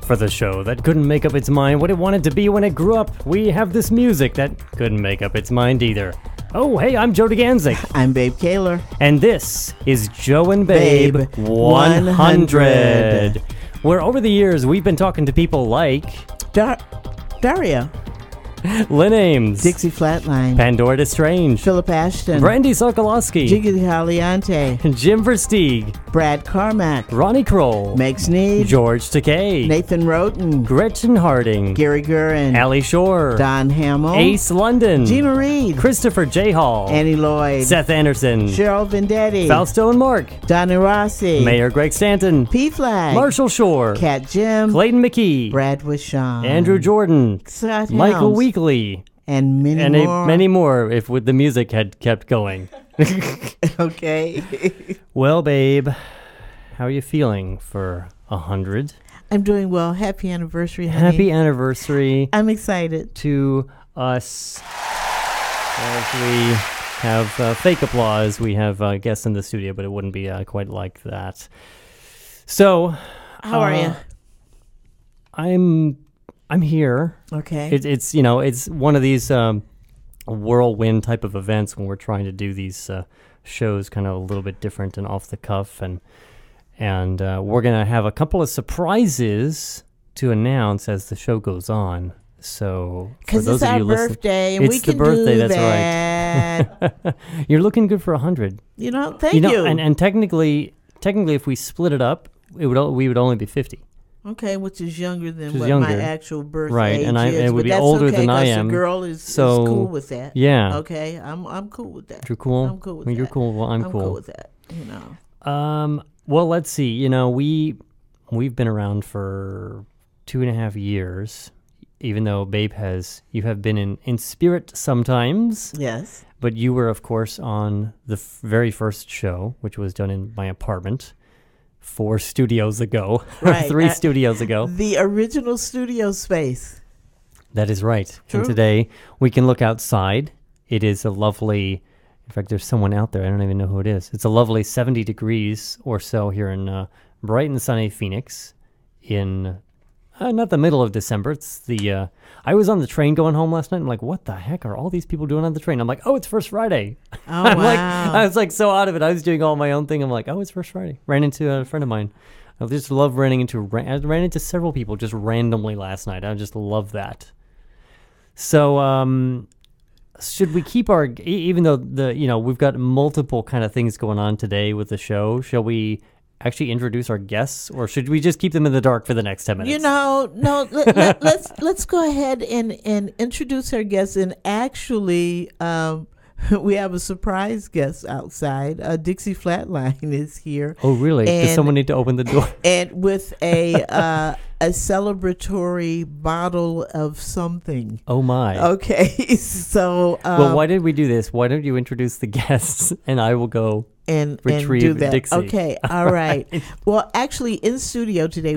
For the show that couldn't make up its mind what it wanted to be when it grew up, we have this music that couldn't make up its mind either. Oh, hey, I'm Joe DeGanzik. I'm Babe Kaler. And this is Joe and Babe 100. Where over the years, we've been talking to people like... Dario. Lynn Ames. Dixe Flatline. Pandora Destrange. Philip Ashton. Brandy Sokolowski. Jiggity Haliante. Jim Versteeg. Brad Carmack. Ronnie Kroll. Meg Sneed. George Takei. Nathan Roten. Gretchen Harding. Gary Gurin. Allie Shore. Don Hamill. Ace London. Gina Reed. Christopher J. Hall. Annie Lloyd. Seth Anderson. Cheryl Vendetti. Fausto and Mark. Donnie Rossi. Mayor Greg Stanton. P. Flag. Marshall Shore. Cat Jim. Clayton McKee. Brad Wishon. Andrew Jordan. Scott Micheal Helms. Weakley. And many more. Many more if the music had kept going. Okay. Well, babe, how are you feeling for 100? I'm doing well. Happy anniversary, honey. Happy anniversary. I'm excited. To us. As we have fake applause, we have guests in the studio, but it wouldn't be quite like that. So, how are you? I'm here. Okay. It's it's one of these whirlwind type of events when we're trying to do these shows kind of a little bit different and off the cuff, and we're gonna have a couple of surprises to announce as the show goes on. So because it's our birthday, and we can do that. That's right. You're looking good for 100. Thank you. And technically, if we split it up, we would only be 50. Okay, which is younger than my actual birth age is. And it would be that's older okay, than I am. The girl is cool with that. Yeah. Okay, I'm cool with that. You're cool? I'm cool with that. You're cool. Well, I'm cool. I'm cool with that, Well, let's see. We've been around for 2.5 years, even though Babe you have been in spirit sometimes. Yes. But you were, of course, on the very first show, which was done in my apartment. 4 studios ago, right. 3 studios ago. The original studio space. That is right. True. And today we can look outside. It is a lovely, in fact, there's someone out there. I don't even know who it is. It's a lovely 70 degrees or so here in bright and sunny Phoenix in not the middle of December. It's the, I was on the train going home last night. I'm like, what the heck are all these people doing on the train? I'm like, oh, it's First Friday. Oh, wow. I was like so out of it. I was doing all my own thing. I'm like, oh, it's First Friday. Ran into a friend of mine. I just love I ran into several people just randomly last night. I just love that. So, should we keep even though we've got multiple kind of things going on today with the show, shall we actually introduce our guests, or should we just keep them in the dark for the next 10 minutes? No. Let's go ahead and introduce our guests. And actually, we have a surprise guest outside. Dixe Flatline is here. Oh, really? Does someone need to open the door? And with a celebratory bottle of something. Oh my. Okay, so well, why did we do this? Why don't you introduce the guests, and I will go and retrieve do that. Dixe. Okay, all right. Well, actually, in studio today,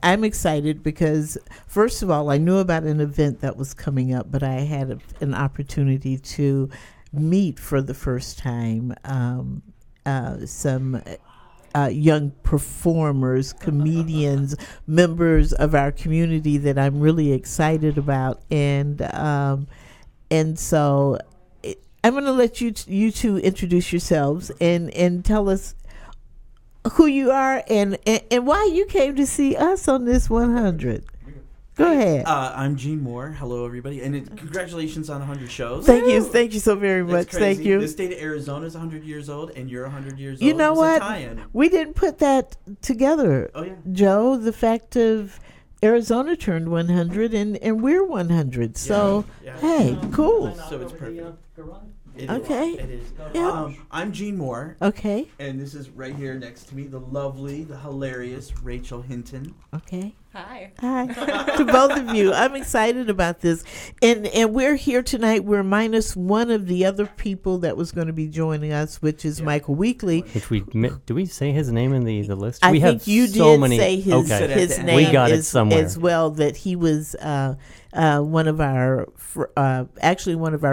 I'm excited because first of all, I knew about an event that was coming up, but I had an opportunity to meet for the first time some young performers, comedians, members of our community that I'm really excited about, and so I'm going to let you two introduce yourselves and tell us who you are and why you came to see us on this 100. Go ahead. I'm Gene Moore. Hello, everybody, and congratulations on 100 shows. Thank you so very much. Thank you. The state of Arizona is 100 years old, and you're 100 years old. You know what? We didn't put that together, Joe. The fact of Arizona turned 100, and we're 100. So, hey, cool. So it's perfect. Okay. It is. Yeah. I'm Gene Moore. Okay. And this is right here next to me, the lovely, the hilarious Rachel Hinton. Okay. Hi. To both of you. I'm excited about this. And we're here tonight. We're minus one of the other people that was going to be joining us, which is Micheal Weakley. Do we say his name in the list? I think you did say his name we got it somewhere as well, that he was one of our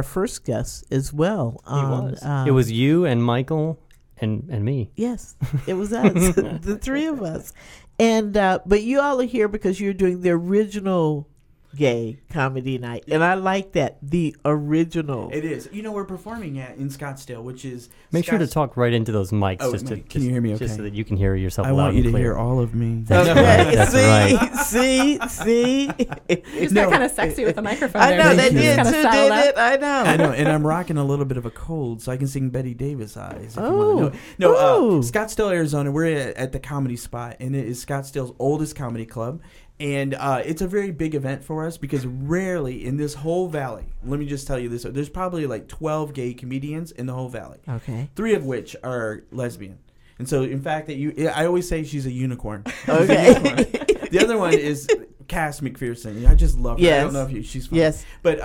first guests as well. He was. It was you and Michael and me. Yes, it was us, the three of us. And but you all are here because you're doing the original Gay Comedy Night, and I like that, the original. It is. We're performing in Scottsdale, which is. Make sure to talk right into those mics. Can you hear me okay? Just so that you can hear yourself I loud want you and to clear. hear all of me. That's right. That's right. See. You just got kind of sexy with the microphone. I know, they did too, did it? I know, and I'm rocking a little bit of a cold, so I can sing Betty Davis eyes. If Oh. you want to know. Scottsdale, Arizona. We're at the Comedy Spot, and it is Scottsdale's oldest comedy club. And it's a very big event for us because rarely in this whole valley, let me just tell you this, there's probably like 12 gay comedians in the whole valley. Okay. 3 of which are lesbian. And so, in fact, I always say she's a unicorn. Okay. The other one is Cass McPherson. I just love her. Yes. I don't know if she's fun. Yes. But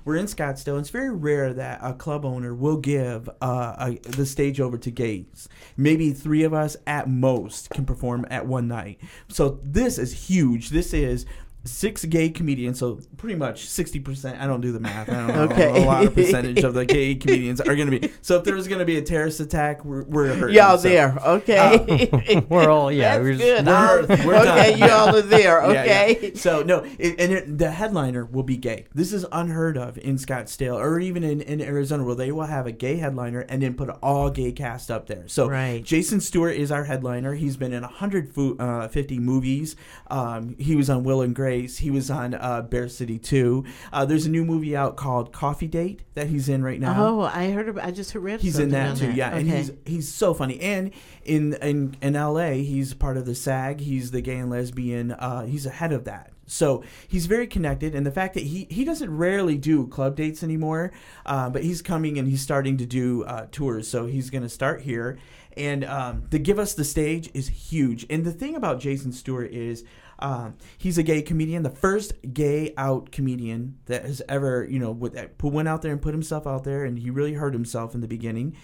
we're in Scottsdale. It's very rare that a club owner will give the stage over to gays. Maybe 3 of us at most can perform at one night. So this is huge. This is 6 gay comedians, so pretty much 60%. I don't do the math. I don't know. Okay. A lot of percentage of the gay comedians are going to be. So if there was going to be a terrorist attack, we're hurting. Y'all there, okay? We're all, That's we're good. We're Okay, done. y'all are there, Yeah, okay? yeah. So no, the headliner will be gay. This is unheard of in Scottsdale or even in Arizona, where they will have a gay headliner and then put an all gay cast up there. So Right. Jason Stuart is our headliner. He's been in 150 movies. He was on Will and Grace. He was on Bear City 2. There's a new movie out called Coffee Date that he's in right now. Oh, I just read He's in that too, yeah. Okay. And he's so funny. And in LA, he's part of the SAG. He's the gay and lesbian. He's ahead of that. So he's very connected. And the fact that he doesn't rarely do club dates anymore, but he's coming and he's starting to do tours. So he's going to start here. And to give us the stage is huge. And the thing about Jason Stuart is he's a gay comedian, the first gay out comedian that has ever, went out there and put himself out there, and he really hurt himself in the beginning.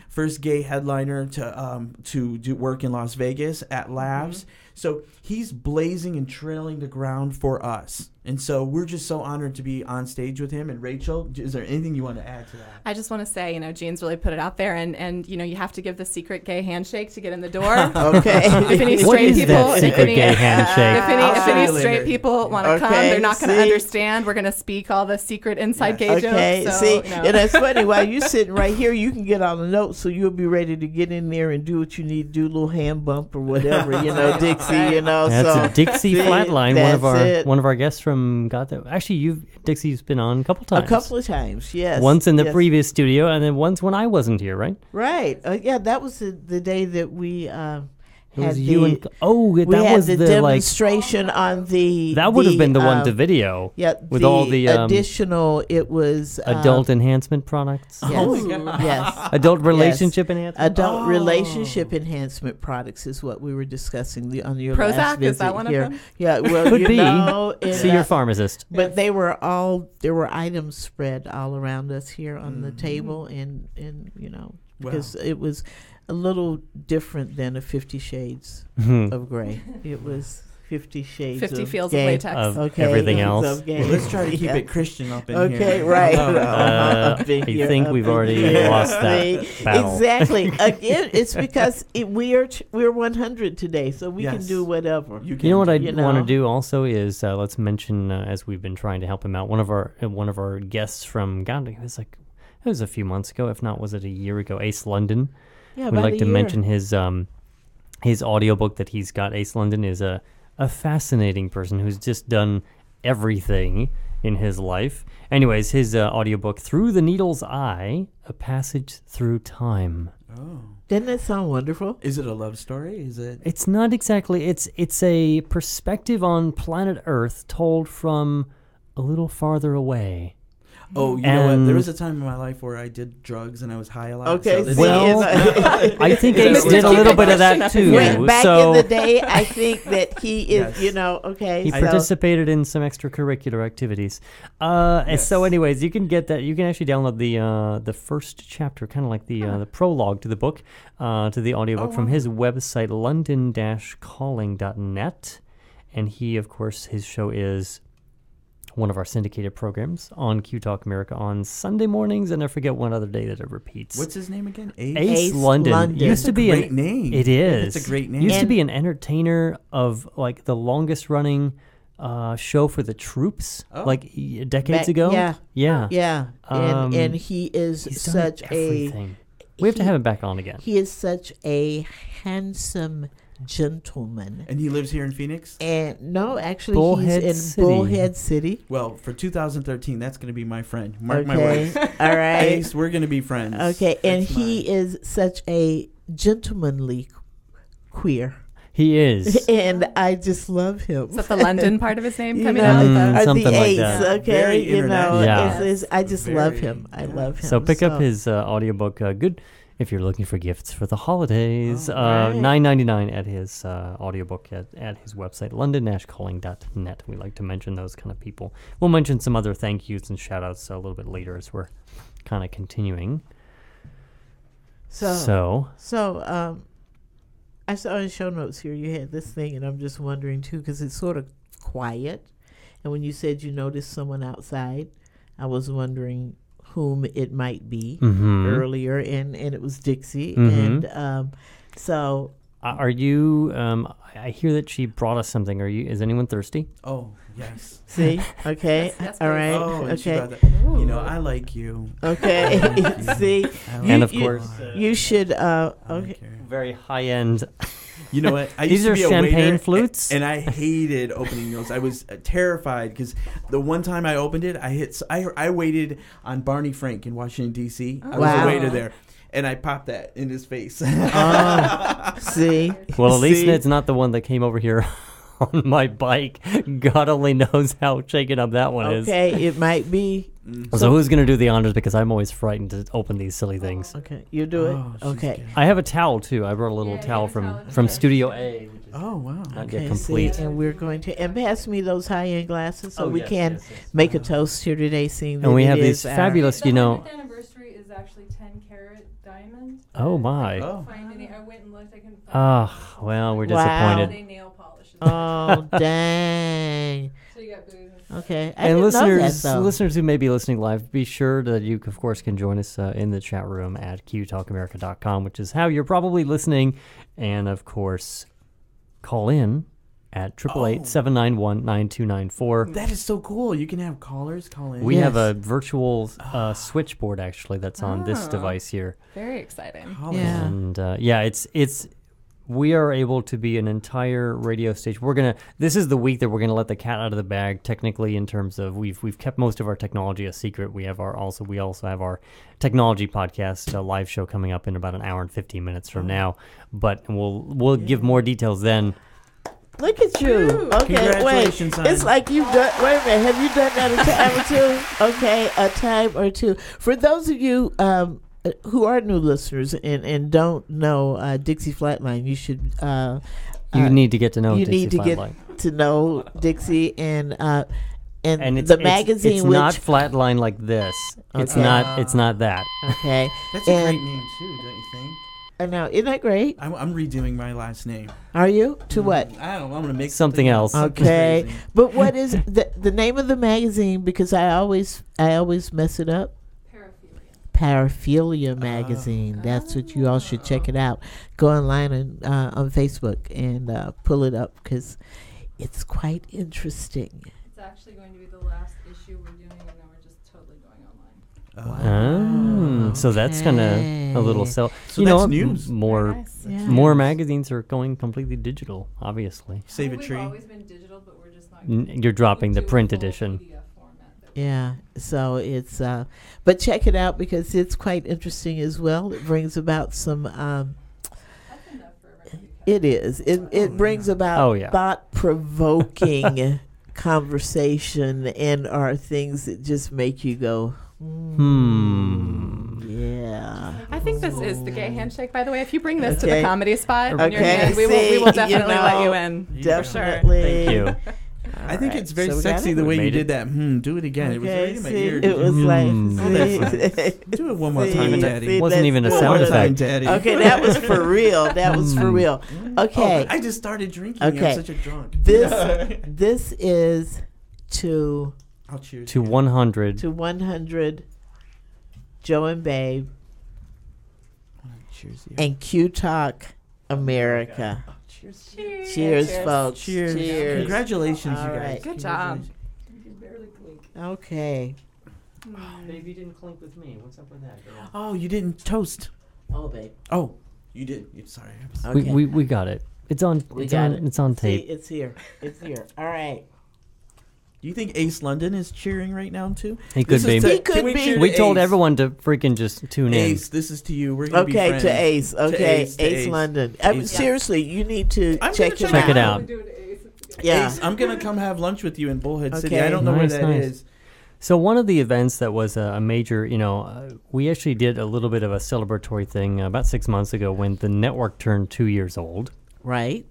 First gay headliner to do work in Las Vegas at Labs. Mm-hmm. So he's blazing and trailing the ground for us. And so we're just so honored to be on stage with him. And Rachel, is there anything you want to add to that? I just want to say, Jean's really put it out there, and you have to give the secret gay handshake to get in the door. Okay. If any What straight is people, that secret gay handshake? if any show you straight later. people want to come, Okay, they're not going to see? understand. We're going to speak all the secret inside gay Okay, jokes. see, So, and it's funny, while you're sitting right here, you can get all the notes, so you'll be ready to get in there and do what you need to do, a little hand bump or whatever, Dixie, That's so. a Dixe See, Flatline, that's one of our guests from got that. Actually, Dixie's been on a couple times. A couple of times, yes. Once in the yes. previous studio, and then once when I wasn't here, right? Right. Yeah, that was the day that we It was had you and we that had was the the like demonstration on the. that would have been the one to video. Yeah, with all the additional. It was adult enhancement products. Yes, Oh my God. yes. Adult relationship enhancement. Adult relationship enhancement products is what we were discussing on your Prozac, last visit is that one of here. them? Yeah, well, Could be. and, See your pharmacist. But there were items spread all around us here on the table, and because it was a little different than a 50 Shades of Gray. It was 50 Shades 50 of Fields gay. of Latex. Of everything else. Of gay. Let's try to keep Yeah. it Christian up in here. Okay, right. I think we've already lost that battle. Exactly. Again, it's because we're 100 today, so we can Yes. do whatever. You know what I You want to know. do also is let's mention as we've been trying to help him out. One of our guests from it was a few months ago, if not was it a year ago. Ace London. Yeah, We'd about like a to year. mention his audiobook that he's got. Ace London is a fascinating person who's just done everything in his life. Anyways, his audiobook, Through the Needle's Eye, A Passage Through Time. Oh. Doesn't that sound wonderful? Is it a love story? Is it? It's not exactly. It's a perspective on planet Earth told from a little farther away. Oh, you know what? There And- was a time in my life where I did drugs and I was high a lot. Okay, so this see, Well, I think Ace did a little bit of that too. Went back So in the day, I think that he is, Yes. okay. he so- participated in some extracurricular activities. And so, anyways, you can get that. You can actually download the first chapter, kind of like the prologue to the book, to the audiobook from his website, london-calling.net. And he, of course, his show is one of our syndicated programs on QTalk America on Sunday mornings, and I forget one other day that it repeats. What's his name again? Ace London. Used to be a great name. It is. It's a great name. Used to be an entertainer of like the longest running show for the troops, like decades ago. Yeah. And he is such everything. We have to have him back on again. He is such a handsome gentleman. And he lives here in Phoenix? And no, actually he's in Bullhead City. Well, for 2013, that's going to be my friend. Mark my words. All right. Ace, we're going to be friends. Okay, and he is such a gentlemanly queer. He is. And I just love him. Is that the London part of his name coming out? Something the like Ace, that. Okay, you know. I just love him. I love him. So pick up his audiobook, Good, if you're looking for gifts for the holidays. Right. $9.99 at his audiobook at his website, londonnashcalling.net. We like to mention those kind of people. We'll mention some other thank yous and shout-outs a little bit later as we're kind of continuing. So I saw in show notes here you had this thing, and I'm just wondering too, because it's sort of quiet. And when you said you noticed someone outside, I was wondering whom it might be earlier, and it was Dixie. And so are you? I hear that she brought us something. Is anyone thirsty? Oh yes. See, okay, yes, all right, oh, okay. You know, I like you. Okay, see, and of course, you should. Okay. Very high end. You know what? I These used to are be a champagne waiter, flutes, and I hated opening those. I was terrified because the one time I opened it, I waited on Barney Frank in Washington D.C. I was a waiter there, and I popped that in his face. See, well, at least it's not the one that came over here on my bike. God only knows how shaken up that one is. Okay, it might be. So who's going to do the honors, because I'm always frightened to open these silly things. Okay, you do it. Okay. Good. I have a towel too. I brought a little towel from Studio A. Which is Oh wow. not yet complete. And we're going to pass me those high-end glasses so we can make a toast here today. Seeing that And we it have is these fabulous, The 100th anniversary is actually 10-carat diamond. Oh my. Oh. I went and looked. I couldn't find Ah, well, we're Wow. disappointed. holiday nail polishes. Oh dang! So you got booze. Okay, I And didn't know listeners, that, though. listeners who may be listening live, be sure that you, of course, can join us in the chat room at QTalkAmerica.com, which is how you're probably listening. And, of course, call in at 888-791-9294. That is so cool. You can have callers call in. We have a virtual switchboard, actually, that's on this device here. Very exciting. Yeah. And, it's we are able to be an entire radio station. This is the week that we're gonna let the cat out of the bag, technically, in terms of we've kept most of our technology a secret. We also have our technology podcast live show coming up in about an hour and 15 minutes from now. But we'll give more details then. Look at you. Okay, Congratulations, wait. It's son. like you've done. Wait a minute. Have you done that a time or two? Okay, a time or two. For those of you who are new listeners and don't know Dixe Flatline, you should. You need to get to know. You Dixie need to Flatline. get to know Dixie and And the magazine. It's which, not Flatline like this. It's Okay. not. It's not that. okay. That's a and- great name too, don't you think? Now, isn't that great? I'm redoing my last name. Are you to what? I don't know. I'm gonna make Something else. Okay, crazy. but what is the name of the magazine? Because I always mess it up. Paraphilia magazine. That's what you all should check it out. Go online and on Facebook and pull it up because it's quite interesting. It's actually going to be the last issue we're doing, and then we're just totally going online. So that's kind of a little Okay. sell. So you know, that's news. More Very nice. Yeah. more magazines are going completely digital. Obviously, Save a We've tree. always been digital, but we're just not. You're dropping the do a print full edition. PDF format that Yeah, so it's but check it out because it's quite interesting as well. It brings about some That's enough for everybody. it is. It brings about Oh, yeah. thought-provoking conversation and are things that just make you go, yeah. I think this is the gay handshake, by the way. If you bring this to Okay. the comedy spot, when you're Okay, in, we see, will you definitely let know, you in. Definitely. Thank you. I think Alright, it's very so we got sexy it? the way We you made did that. Do it again. It was right in my see, ear. it was like, that's Do it one more see, time, see, Daddy. Wasn't that's even a good. sound One more time, effect. Daddy. Okay, that was for real. That was for real. Okay, Oh, I just started drinking. Okay. I'm such a drunk. this is to I'll cheers to you. 100. To 100, Joe and Babe, Cheers you. and QTalk America. Cheers. Cheers, folks. Cheers. Cheers. Congratulations, All you guys. right. Good job. Okay. Babe, you didn't clink with me. What's up with that, girl? Oh, you didn't toast. Oh, babe. Oh, you did. Sorry. Okay. We got it. It's on. We It's got on. it. It's on See, tape. it's here. It's here. All right. Do you think Ace London is cheering right now too? He could This be. is to- He could can we be. cheer to We told Ace? everyone to freaking just tune in. Ace, this is to you. We're gonna be Okay, friends. to Ace. Okay, to Ace London. I mean, Ace. seriously, you need to I'm check gonna him Check it out. out. Yeah. Ace, I'm gonna come have lunch with you in Bullhead City. Okay. I don't know Nice, where that nice. is. So one of the events that was a major, we actually did a little bit of a celebratory thing about 6 months ago when the network turned 2 years old. Right.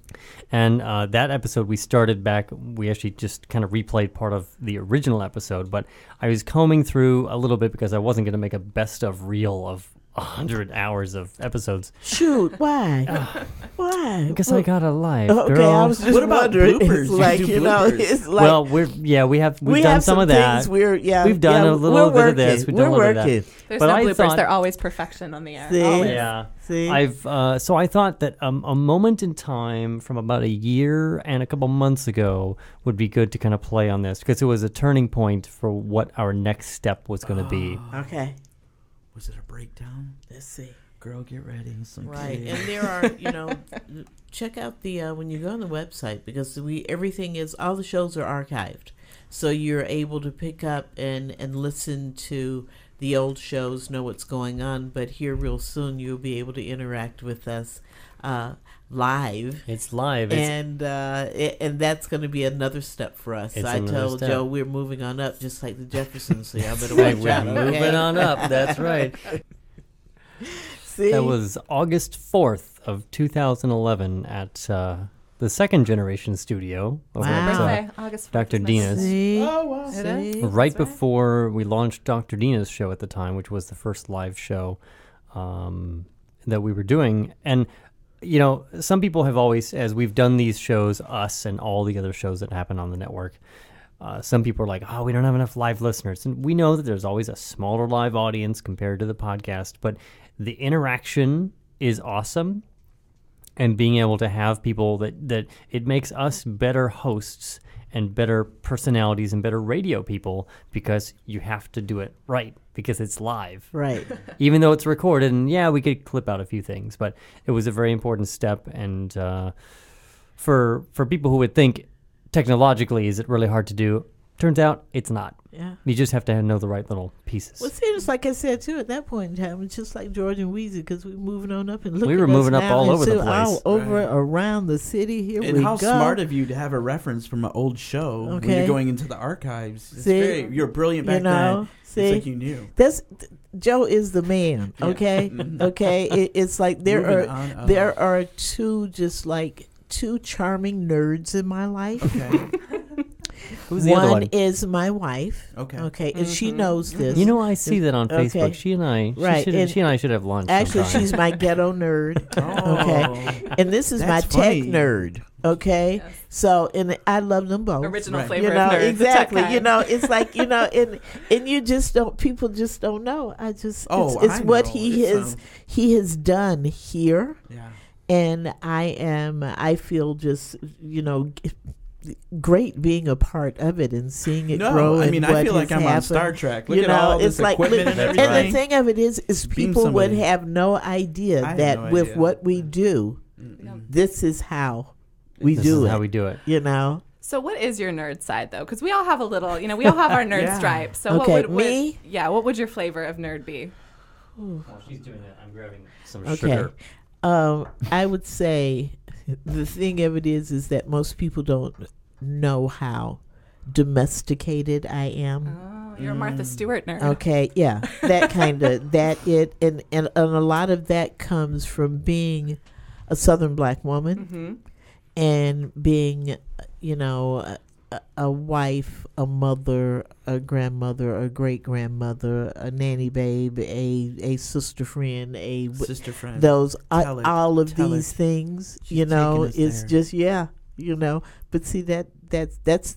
And that episode we started back, we actually just kind of replayed part of the original episode, but I was combing through a little bit because I wasn't going to make a best of reel of 100 hours of episodes. Shoot. Why? Why? Because I got a life, Okay, girl. I was just What about wondering. bloopers? It's You like, do you know, bloopers. it's like Well, we've done have some of that. things We've done a little bit of this. We've done a We're little bit of that. working. There's But no I bloopers. thought- They're always perfection on the air. See? Always. Yeah. See? So I thought that a moment in time from about a year and a couple months ago would be good to kind of play on this because it was a turning point for what our next step was going to be. Okay. Was it a breakdown? Let's see. Girl, get ready. Some Right, cake. and there are, check out the when you go on the website because everything is all the shows are archived, so you're able to pick up and listen to the old shows, know what's going on. But here, real soon, you'll be able to interact with us live. It's live. And that's going to be another step for us. It's I another told step. Joe we're moving on up, just like the Jeffersons. So y'all better Right, watch we're out. moving Okay? on up. That's right. See? That was August 4th of 2011 at the Second Generation Studio over Wow. at Birthday, August 4th. Dr. is my Dina's. birthday. See? Oh, wow. It See? is? right That's right. before we launched Dr. Dina's show at the time, which was the first live show that we were doing. And, some people have always, as we've done these shows, us and all the other shows that happen on the network, some people are like, oh, we don't have enough live listeners. And we know that there's always a smaller live audience compared to the podcast, but the interaction is awesome. And being able to have people that it makes us better hosts and better personalities and better radio people because you have to do it right because it's live. Right. Even though it's recorded, and yeah, we could clip out a few things, but it was a very important step. And for people who would think technologically, is it really hard to do? Turns out it's not. Yeah. You just have to know the right little pieces. Well, see, it's like I said too. At that point in time, it's just like George and Weezy because we're moving on up and look. We at were us moving up now all and over the so place. all over Right. around the city. Here And we how go. smart of you to have a reference from an old show when Okay. you're going into the archives. It's See? you're brilliant back You know, then. see? It's like you knew. Joe is the man. Yeah. Okay, okay. It's like there Moving on up. are two charming nerds in my life. Okay. Who's the other one? is my wife. Okay. Okay, and she knows this. I see that on Okay. Facebook. She and I, Right, and she and I should have lunch. Actually, sometime. she's my ghetto nerd. Oh. Okay, and this is That's my funny. tech nerd. Okay, Yes. so and I love them both. Original Right. flavor You know, of nerd. the tech exactly. kind. It's like and you just don't. People just don't know. Oh, it's I what know. he has done here, Yeah. and I feel just great being a part of it and seeing it grow. No, I and mean, what I feel like has I'm on happened. Star Trek. Look You at know, all it's this like, equipment and and everything. the thing of it is Beam people would somebody. have no idea I had that no with idea. what we do, this is how we This do is it. how we do it. So what is your nerd side though? Because we all have a little, we all have our nerd Yeah. stripes. So Okay, what would me? what would your flavor of nerd be? While she's doing that, I'm grabbing some Okay. sugar. I would say the thing of it is that most people don't know how domesticated I am. Oh, you're a Martha Stewart nerd. Okay, yeah, that kind of and a lot of that comes from being a Southern black woman Mm-hmm. and being, a wife, a mother, a grandmother, a great grandmother, a nanny babe, a sister friend, Sister friend. those Tell it. all of Tell these it. things. She's taking us It's there. just But see that that's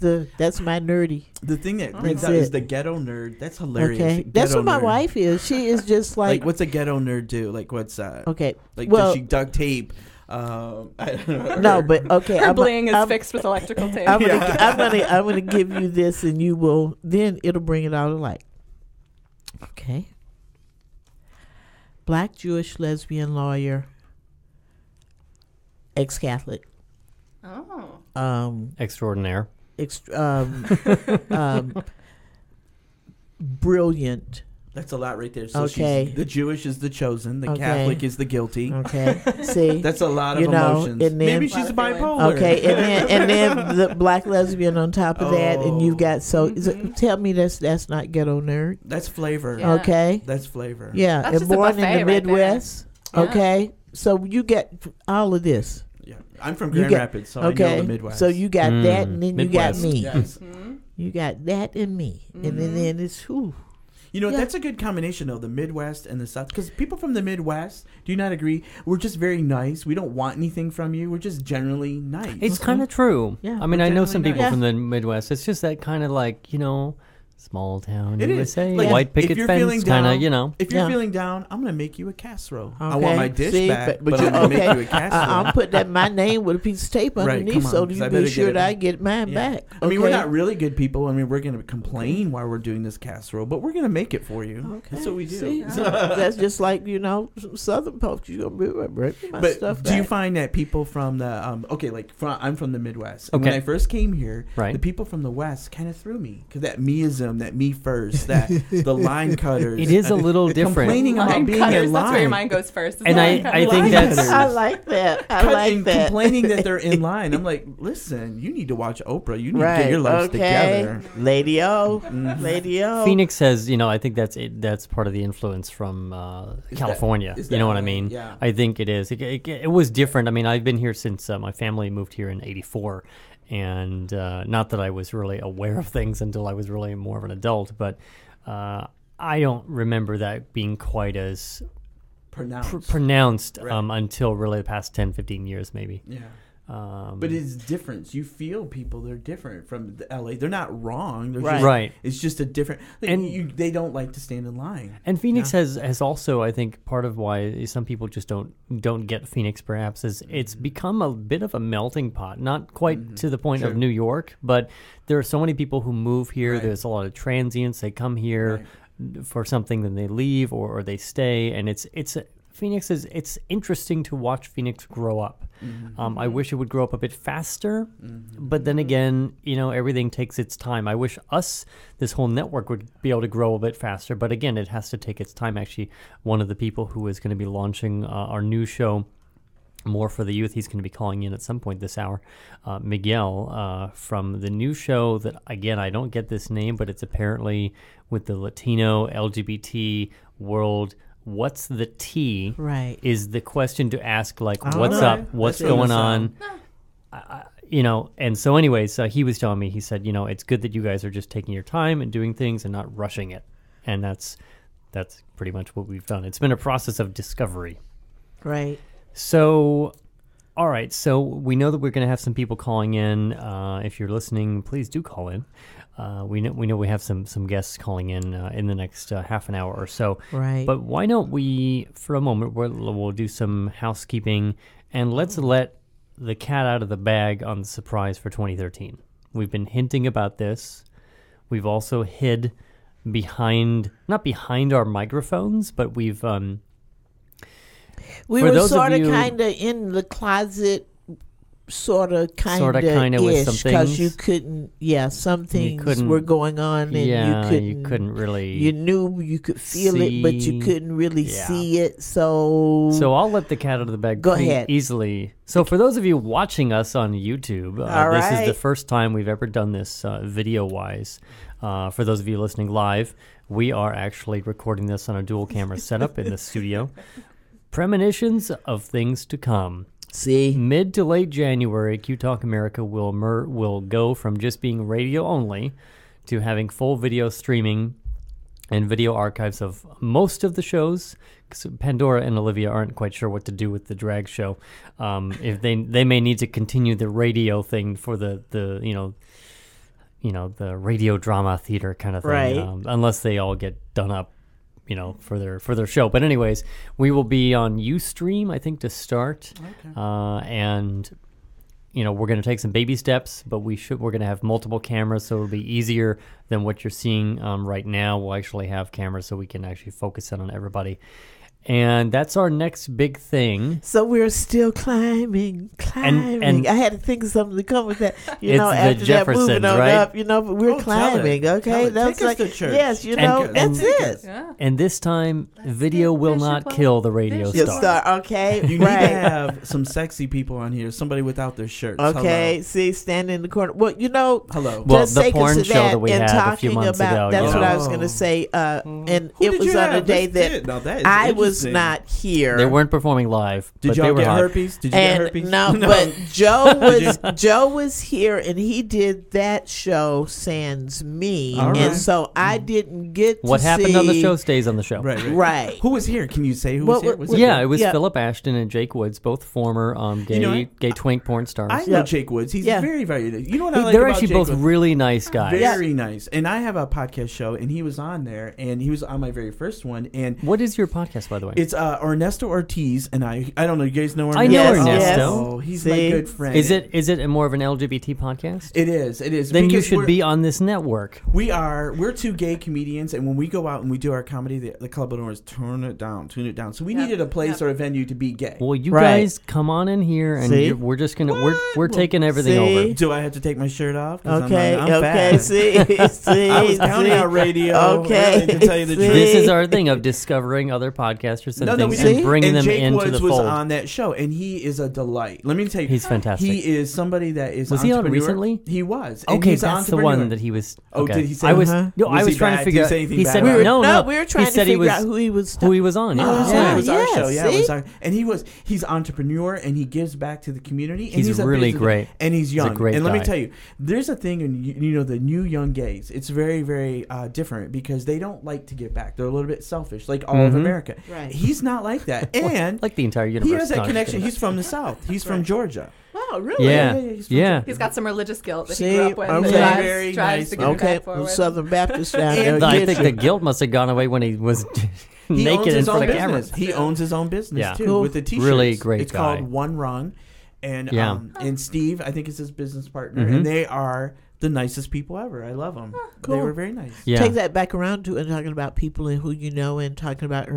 my nerdy. The thing that brings That's out is it. the ghetto nerd. That's hilarious. Okay, Ghetto that's what my nerd. wife is. She is just Like, what's a ghetto nerd do? Like, what's okay. Like, well, does she duct tape? I don't know. no, but okay. Her bling is fixed with electrical tape. I'm gonna give you this, and you will. Then it'll bring it out of light. Okay. Black Jewish lesbian lawyer, ex-Catholic. Oh. Extraordinaire. Brilliant. That's a lot right there. So Okay. the Jewish is the chosen, the Okay. Catholic is the guilty. Okay. See. That's a lot of You know, emotions. and then- Maybe she's bipolar. Okay, and then the black lesbian on top of that, and you've got tell me that's not ghetto nerd. That's flavor. Yeah. Okay. That's flavor. Yeah, That's and just a born in buffet the right there. Midwest. Yeah. Okay, so you get all of this. Yeah. I'm from You Grand get- Rapids, so I know Okay, the Midwest. so you got that, and then Midwest. you got me. Yes. You got that and me, and then it's who. You know, Yeah. that's a good combination, though, the Midwest and the South. Because people from the Midwest, do you not agree? We're just very nice. We don't want anything from you. We're just generally nice. It's kind of true. Yeah. I mean, I know Generally some people nice. from the Midwest. It's just that kind of like, small town It is. USA, Like, white if picket you're feeling fence, kind down- of, If you're Yeah. feeling down, I'm going to make you a casserole. I Okay. want my dish See, back, but you- I'm going to make you a casserole. I'll put that my name with a piece of tape Right, underneath, come on, so 'cause you I better be sure get it. that I get mine Yeah. back. I mean, we're okay? not really good people. I mean, we're going to complain while we're doing this casserole, but we're going to make it for you. Okay. That's what we do. See, that's just like some Southern folks. You gonna bring my But stuff do you back. find that people from the I'm from the Midwest, and when Okay. I first came here, Right. the people from the West kind of threw me because that meism, that me first, that the line cutters. It is a little different. Complaining about Line being cutters, in that's where your line. mind goes first. And I think Line that's cutters. I like that. I like And that. complaining that they're in line. I'm like, listen, you need to watch Oprah. You need to right. get your lives okay. together. Lady O. Lady O. Phoenix says, I think that's part of the influence from California. is You know that what I right? mean? Yeah. I think it is. It was different. I mean, I've been here since my family moved here in '84, and not that I was really aware of things until I was really more of an adult, but I don't remember that being quite as pronounced Right. until really the past 10, 15 years, maybe. Yeah. But it's different. You feel people, they're different from the LA. They're not wrong. They're Right. just, Right. It's just a different. And- they don't like to stand in line. And Phoenix has also, I think, part of why some people just don't get Phoenix, perhaps, is it's become a bit of a melting pot. Not quite to the point of Sure. New York, but there are so many people who move here. Right. There's a lot of transients. They come here for something, then they leave, or they stay. And it's Phoenix is. It's interesting to watch Phoenix grow up. I wish it would grow up a bit faster, but then again, everything takes its time. I wish this whole network would be able to grow a bit faster, but again, it has to take its time. Actually, one of the people who is going to be launching our new show, More for the Youth, he's going to be calling in at some point this hour, Micheal, from the new show that, again, I don't get this name, but it's apparently with the Latino LGBT world. What's the T? Right. Is the question to ask, like, I don't what's know. up? What's That's going innocent. on? And so anyways, he was telling me, he said, it's good that you guys are just taking your time and doing things and not rushing it. And that's pretty much what we've done. It's been a process of discovery. Right. So, all right. So we know that we're going to have some people calling in. If you're listening, please do call in. We know we have some guests calling in the next half an hour or so. Right. But why don't we, for a moment, we'll do some housekeeping, and let's let the cat out of the bag on the surprise for 2013. We've been hinting about this. We've also hid not behind our microphones, but we for were those of sort of you- kind of in the closet, sort of kind kinda with some because things. you couldn't. Yeah, some things couldn't- were going on, and you couldn't really. You knew you could feel it, but see. you couldn't really Yeah. see it. So So I'll let the cat out of the bag Go pretty ahead. easily. So for those of you watching us on YouTube, All this is right. the first time we've ever done this video-wise. For those of you listening live, we are actually recording this on a dual camera setup in the studio. Premonitions of things to come. see, Mid to late January, QTalk America will go from just being radio only to having full video streaming and video archives of most of the shows. 'Cause Pandora and Olivia aren't quite sure what to do with the drag show. If they may need to continue the radio thing for the the radio drama theater kind of thing, Right. Unless they all get done up, for their show. But anyways, we will be on Ustream, I think, to start, and we're going to take some baby steps, but we're going to have multiple cameras, so it'll be easier than what you're seeing right now. We'll actually have cameras so we can actually focus in on everybody. And that's our next big thing. So we're still climbing. And I had to think of something to come with that. It's After the that, moving Jeffersons, on right? up. But we're climbing. Tell Okay, it. that's Take us like to church. yes. That's it. Yeah. And this time, video will not kill the radio You star. start. Okay, You need to right. have some sexy people on here. Somebody without their shirts. Okay, see, standing in the corner. Well, Hello. Well, just the take us porn to show that that we and had a few talking months about. ago, That's yeah. what I was going to say. And it was on a day that I was not here. They weren't performing live, Did but y'all they were get hot. herpes? Did you get herpes? No, but Joe was here and he did that show sans me, All right. and so I didn't get What to happened see, on the show stays on the show. Right. Right. Who was here? Can you say who What- was here? what- Was what- Yeah, it was Yeah. Philip Ashton and Jake Woods, both former gay know what? twink porn stars. I know Yep. Jake Woods. He's Yeah. very, very nice. You know what I like They're about actually Jake both Woods? really nice guys. Very nice. And I have a podcast show, and he was on there, and he was on my very first one. And What is your podcast, by the way? it's Ernesto Ortiz, and I don't know. You guys know Ernesto? I know Yes, Ernesto. Oh, he's my See? good friend. Is it a more of an LGBT podcast? It is. It is. Then you Because should we're- be on this network. We're two gay comedians, and when we go out and we do our comedy, the club owners tune it down. So we needed a place or a venue to be gay. Well, you Right. guys come on in here, and See? we're just gonna we're taking everything See? over. Do I have to take my shirt off? 'Cause Okay, I'm okay, fat. see, I was counting see. out radio. Okay, really, to tell you the see? truth. This is our thing of discovering other podcasters and No, we things and did. bringing and them Jake into Woods the was fold. on that show, and he is a delight. Let me tell you, He's fantastic. he is somebody that is. Was he on entrepreneur. recently? He was. And Okay, he's an that's the entrepreneur. one that he was. Oh, Okay. did he say? I was. Uh-huh. No, I Was was he trying bad? to Did figure. he say anything He bad said about it? no. we were trying He to said figure he out was who he was. who he was on. Yeah. Oh, Yeah. it was our yes, show. Yeah, it was see? our, and he's entrepreneur, and he gives back to the community. And He's a really business- great. and he's He's a young. great and let me guy. tell you, there's a thing in the new young gays. It's very, very different because they don't like to give back. They're a little bit selfish, like all of America. Right. He's not like that, and Like the entire universe. he has No, that I'm connection. kidding. He's from the South. He's from Georgia. Oh, really? Yeah. he's from Yeah. He's got some religious guilt that See, he grew up with. okay. That Very drives nice. to get him Okay, back forward. Southern Baptist down there. And I get think you. the guilt must have gone away when he was He owns naked in his front own of cameras. business. He owns his own business Yeah. too Cool. with the t-shirts. Really great It's guy. called One Rung, and Yeah. and Steve, I think is his business partner, Mhm. and they are the nicest people ever. I love them. They cool. were very nice. Yeah. Take that back around to and talking about people and who you know and talking about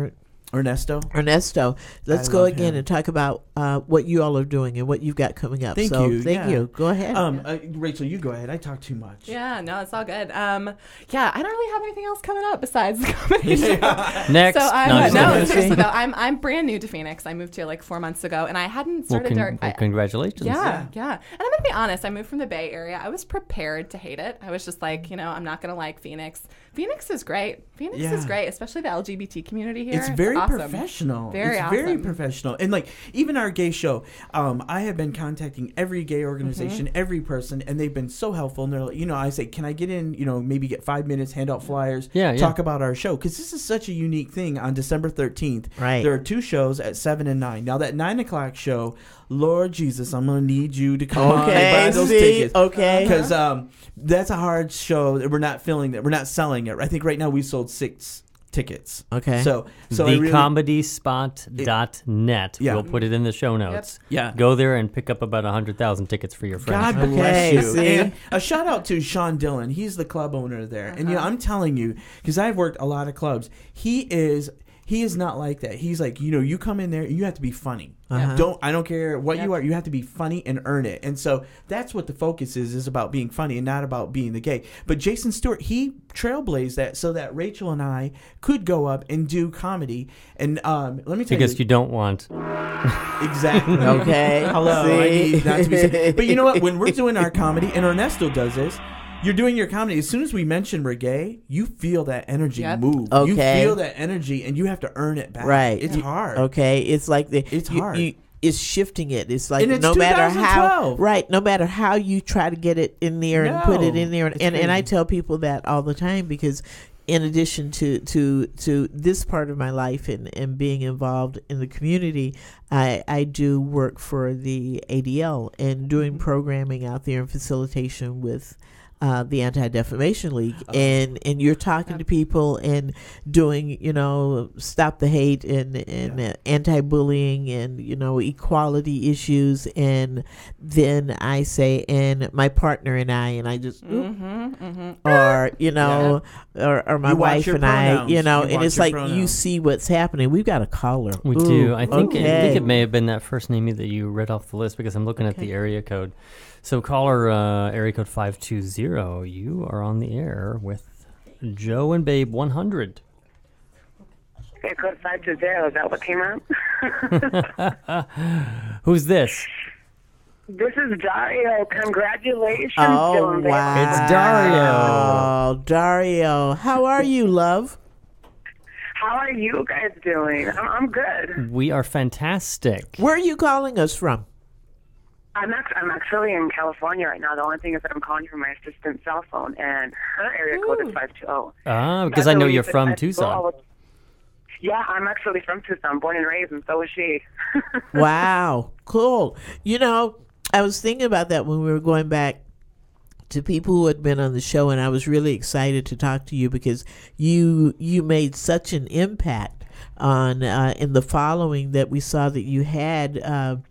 Ernesto. Ernesto. Let's I go love again him. and talk about what you all are doing and what you've got coming up. Thank so you, Thank yeah. you. Go ahead. Rachel, you go ahead. I talk too much. Yeah, no, it's all good. Yeah, I don't really have anything else coming up besides the comedy show. Next. So I'm No, I'm just no, kidding. seriously though, I'm brand new to Phoenix. I moved here like 4 months ago, and I hadn't Well, started. congratulations. Yeah. And I'm gonna be honest. I moved from the Bay Area. I was prepared to hate it. I was just like, I'm not gonna like Phoenix. Phoenix is great. Phoenix is Yeah. great, especially the LGBT community here. It's very awesome. professional. Very it's very awesome. professional. And like even our gay show, I have been contacting every gay organization, every person, and they've been so helpful. And they're like, I say, can I get in, maybe get 5 minutes, hand out flyers, Yeah. talk about our show? Because this is such a unique thing on December 13th. Right. There are 2 shows at 7 and 9. Now that 9 o'clock show, Lord Jesus, I'm going to need you to come on and buy those tickets. Okay. Because that's a hard show. We're not filling it. We're not selling it. I think right now we sold 6 tickets. Okay. So I really, TheComedySpot.net. Yeah. We'll put it in the show notes. yeah. Go there and pick up about 100,000 tickets for your friends. God bless Okay, you. see? And a shout out to Sean Dillon. He's the club owner there. And I'm telling you, because I've worked a lot of clubs, he is not like that. He's like, you come in there, you have to be funny. Uh-huh. I don't care what you are. You have to be funny and earn it. And so that's what the focus is about being funny and not about being the gay. But Jason Stuart, he trailblazed that so that Rachel and I could go up and do comedy. And let me tell Because you don't want. exactly. Okay. Hello. See? I need not to be said. But you know what? When we're doing our comedy, and Ernesto does this, you're doing your comedy. As soon as we mention we're gay, you feel that energy move. Okay. You feel that energy, and you have to earn it back. Right. It's hard. Okay. It's like It's hard. It's shifting it. It's like And it's no matter how 2012. no matter how you try to get it in there and put it in there, and it's I crazy. tell people that all the time because in addition to this part of my life and being involved in the community, I do work for the ADL and doing programming out there and facilitation with the Anti-Defamation League, and you're talking to people and doing, stop the hate and anti-bullying and, equality issues. And then I say, and my partner and I just, or my You watch wife your and I, pronouns. You and watch it's your like you pronouns. see what's happening. We've got a caller. We do. I think okay. it may have been that first name that you read off the list because I'm looking at the area code. So caller area code 520, you are on the air with Joe and Babe 100. Area code 520, is that what came up? Who's this? This is Dario. Congratulations, Oh, Joe and Babe. wow. It's Dario. Oh, Dario. How are you, love? How are you guys doing? I'm good. We are fantastic. Where are you calling us from? I'm actually in California right now. The only thing is that I'm calling you from my assistant's cell phone, and her area code is 520. Ah, because That's I know the you're reason from I Tucson. called. Yeah, I'm actually from Tucson, born and raised, and so is she. Wow, cool. I was thinking about that when we were going back to people who had been on the show, and I was really excited to talk to you because you made such an impact on in the following that we saw that you had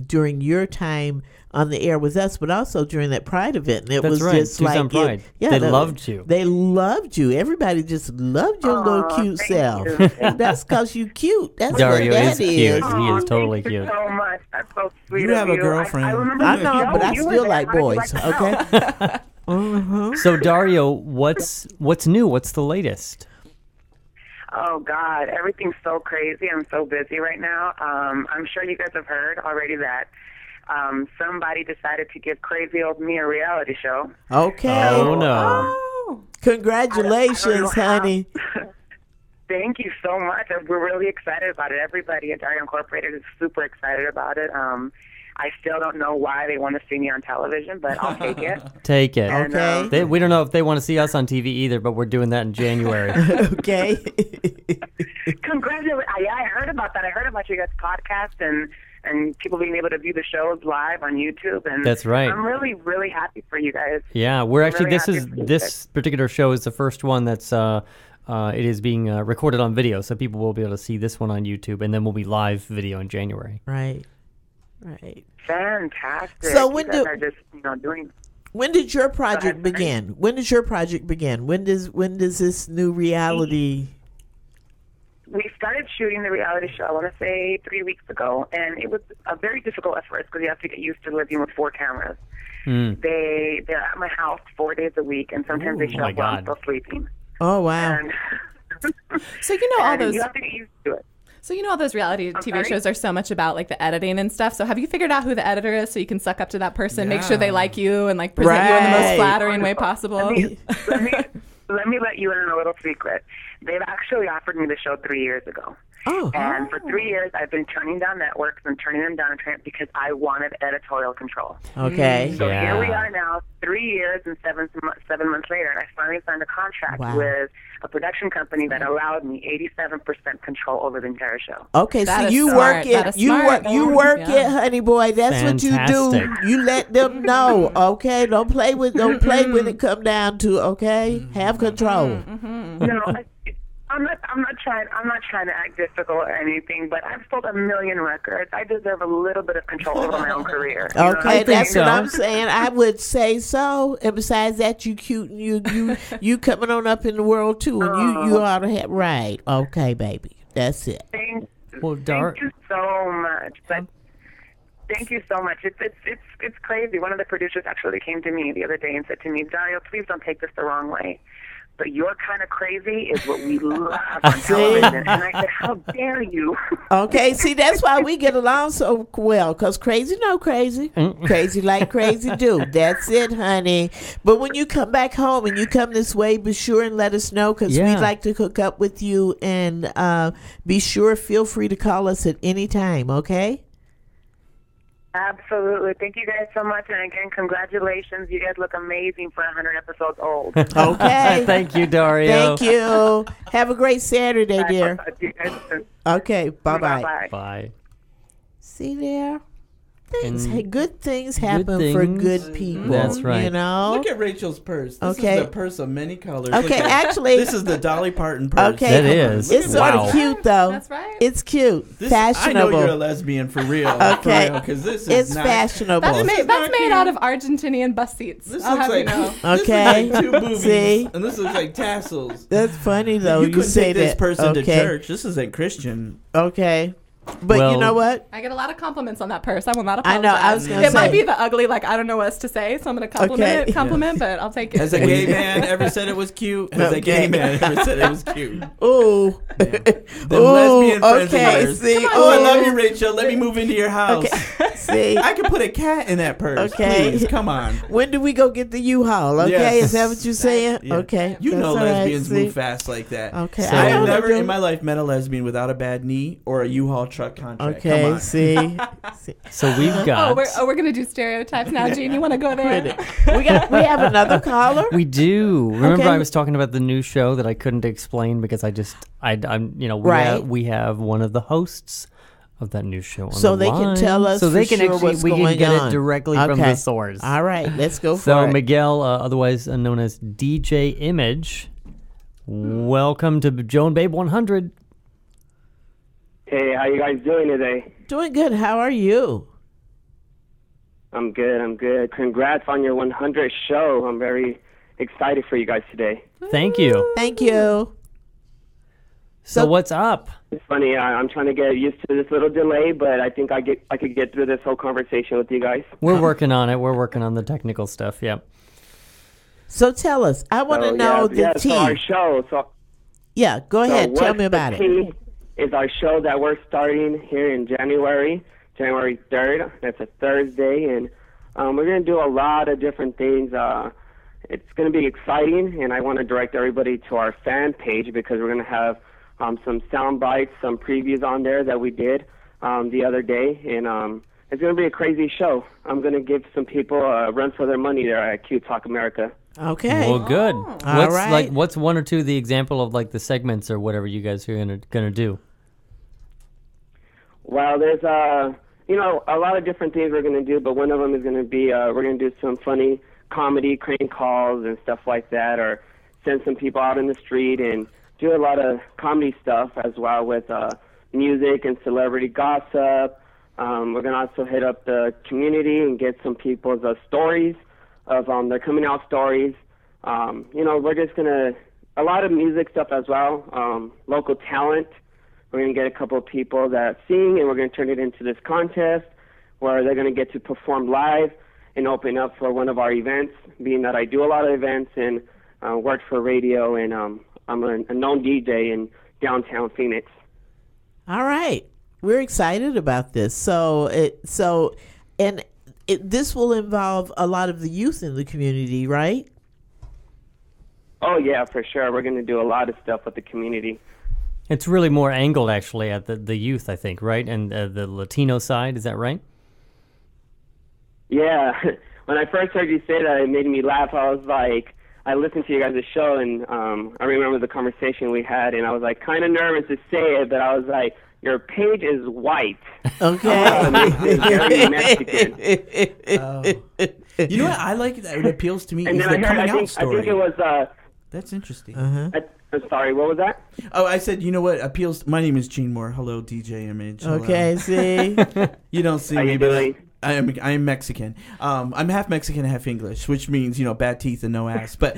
during your time on the air with us, but also during that Pride event. And it That's was right, just Tucson like Pride. They loved you. They loved you. Everybody just loved your little cute thank self. you. That's because you cute. That's Dario what is that cute. is. He is totally Thank you cute. so much. That's so sweet You of have a girlfriend. I remember I the know, show. but I You were still there. like How did you boys. like the show? Okay. So Dario, what's new? What's the latest? Oh, God. Everything's so crazy. I'm so busy right now. I'm sure you guys have heard already that somebody decided to give crazy old me a reality show. Okay. Oh no. Congratulations, I don't know how- honey. Thank you so much. We're really excited about it. Everybody at Dario Incorporated is super excited about it. I still don't know why they want to see me on television, but I'll take it. Take it. And, Okay. We don't know if they want to see us on TV either, but we're doing that in January. Okay. Congratulations. Yeah, I heard about that. I heard about you guys' podcast and people being able to view the shows live on YouTube. And That's right. I'm really, really happy for you guys. Yeah, we're actually Really happy for you this particular show is the first one that's it is being recorded on video, so people will be able to see this one on YouTube, and then we'll be live video in January. Right. Fantastic. So you when guys do- are just, doing... When did your project ahead, begin? When does your project begin? When does this new reality? We started shooting the reality show, I want to say 3 weeks ago, and it was a very difficult at first because you have to get used to living with 4 cameras. They're at my house 4 days a week, and sometimes they show my up while I'm God. still sleeping. Oh wow. And, So all and those. you have to get used to it. So all those reality TV sorry? shows are so much about like the editing and stuff. So have you figured out who the editor is so you can suck up to that person, make sure they like you, and like present you in the most Right. flattering way possible? Let me let you in on a little secret. They've actually offered me the show 3 years ago. Oh. And for 3 years, I've been turning down networks and turning them down because I wanted editorial control. Okay. So Yeah. here we are now, 3 years and 7 months later, and I finally signed a contract Wow. with a production company that allowed me 87% control over the entire show. Okay, That so is you smart. work That it. is You smart. work Yeah. it, honey boy. That's what you Fantastic. do. You let them know. Okay, don't play when it come down to. Okay, have control. I'm not trying to act difficult or anything, but I've sold 1 million records. I deserve a little bit of control over my own career. You know what Okay, I'm that's saying? what I'm saying. I would say so. And besides that, you cute and you coming on up in the world too, and you ought to have right. Okay, baby, that's it. Thank Well, you so much. But thank you so much. It's crazy. One of the producers actually came to me the other day and said to me, Dario, please don't take this the wrong way, but your kind of crazy is what we love on television. And I said, how dare you? Okay, see, that's why we get along so well, because crazy know crazy. Crazy like crazy do. That's it, honey. But when you come back home and you come this way, be sure and let us know, because Yeah. we'd like to hook up with you. And feel free to call us at any time, okay? Absolutely. Thank you guys so much. And again, congratulations. You guys look amazing for 100 episodes old. Okay. Thank you, Dario. Thank you. Have a great Saturday, dear. I'll talk to you guys soon. Okay. Bye-bye. Bye-bye. Bye. See there? And Good things happen for good people. That's right. You know? Look at Rachel's purse. This Okay. is the purse of many colors. Okay, Look at- actually- This is the Dolly Parton purse. Okay. That is. It's sort Wow. of cute, though. That's right. It's cute. This, I know Fashionable. you're a lesbian for real. Okay. Because this is It's not, fashionable. That's This made, is not that's made cute. out of Argentinian bus seats. This I'll looks have like you know. Okay. This is like 2 boobies, See? and this looks like tassels. That's funny, though. You couldn't say take this that. person to Okay. church. This isn't Christian. Okay. But Well- you know what? I get a lot of compliments on that purse. I will not I apologize. know, I was gonna It might say. be the ugly, like I don't know what else to say, so I'm going to Okay. compliment, but I'll take it. Has a gay man ever said it was cute? Has a gay Okay. man ever said it was cute? Ooh. The lesbian friends okay. of yours. See? Oh, I love you, Rachel. Let me move into your house. Okay. See? I could put a cat in that purse. Okay. Please, come on. When do we go get the U-Haul? Okay, Yes. is that what you're saying? Yeah. Okay, You that's know all right. lesbians See? move fast like that. Okay, So- I I know have they never do. in my life met a lesbian without a bad knee or a U-Haul truck contract. Okay, Come on. see, So we've got. we're going to do stereotypes now, Gene. You want to go there? we have another caller. We do. Remember, Okay. I was talking about the new show that I couldn't explain because I'm Right. we have one of the hosts of that new show on So the they can line. tell us So they for can sure actually what's we can going get on. it directly from Okay. the source. All right, let's go for So it. Miguel, otherwise known as Deejay Image, welcome to Joan Babe 100. Hey, how you guys doing today? Doing good. How are you? I'm good. Congrats on your 100th show. I'm very excited for you guys today. Thank you. Thank you. So what's up? It's funny, I'm trying to get used to this little delay, but I think I could get through this whole conversation with you guys. We're working on it. We're working on the technical stuff. Yeah. So tell us. I want to know the tea. So our show. Yeah, go ahead. Tell me about it. it. Is our show that we're starting here in January 3rd. That's a Thursday, and we're going to do a lot of different things. It's going to be exciting, and I want to direct everybody to our fan page because we're going to have some sound bites, some previews on there that we did the other day, and it's going to be a crazy show. I'm going to give some people a run for their money there at QTalk America. Okay. Well, good. All right. What's one or two of the example of like the segments or whatever you guys are gonna do? Well, there's a lot of different things we're going to do, but one of them is going to be we're going to do some funny comedy crank calls and stuff like that, or send some people out in the street and do a lot of comedy stuff as well with music and celebrity gossip. We're going to also hit up the community and get some people's stories of their coming out stories. We're just going to, a lot of music stuff as well, local talent. We're going to get a couple of people that sing, and we're going to turn it into this contest where they're going to get to perform live and open up for one of our events, being that I do a lot of events and work for radio, and I'm a known DJ in downtown Phoenix. All right. We're excited about this. This will involve a lot of the youth in the community, right? Oh, yeah, for sure. We're going to do a lot of stuff with the community. It's really more angled actually at the youth, I think, right? And the Latino side, is that right? Yeah. When I first heard you say that, it made me laugh. I was like, I listened to you guys' show, and I remember the conversation we had, and I was like kind of nervous to say it, but I was like, your page is white. Okay. Very Mexican. You know what I like that it appeals to me And is then the I coming out think story. it was, That's interesting. I'm sorry, what was that? Oh, I said, you know what appeals? My name is Gene Moore. Hello, DJ Image. Hello. Okay, see? You don't see How me, you but doing? I am Mexican. I'm half Mexican and half English, which means bad teeth and no ass. But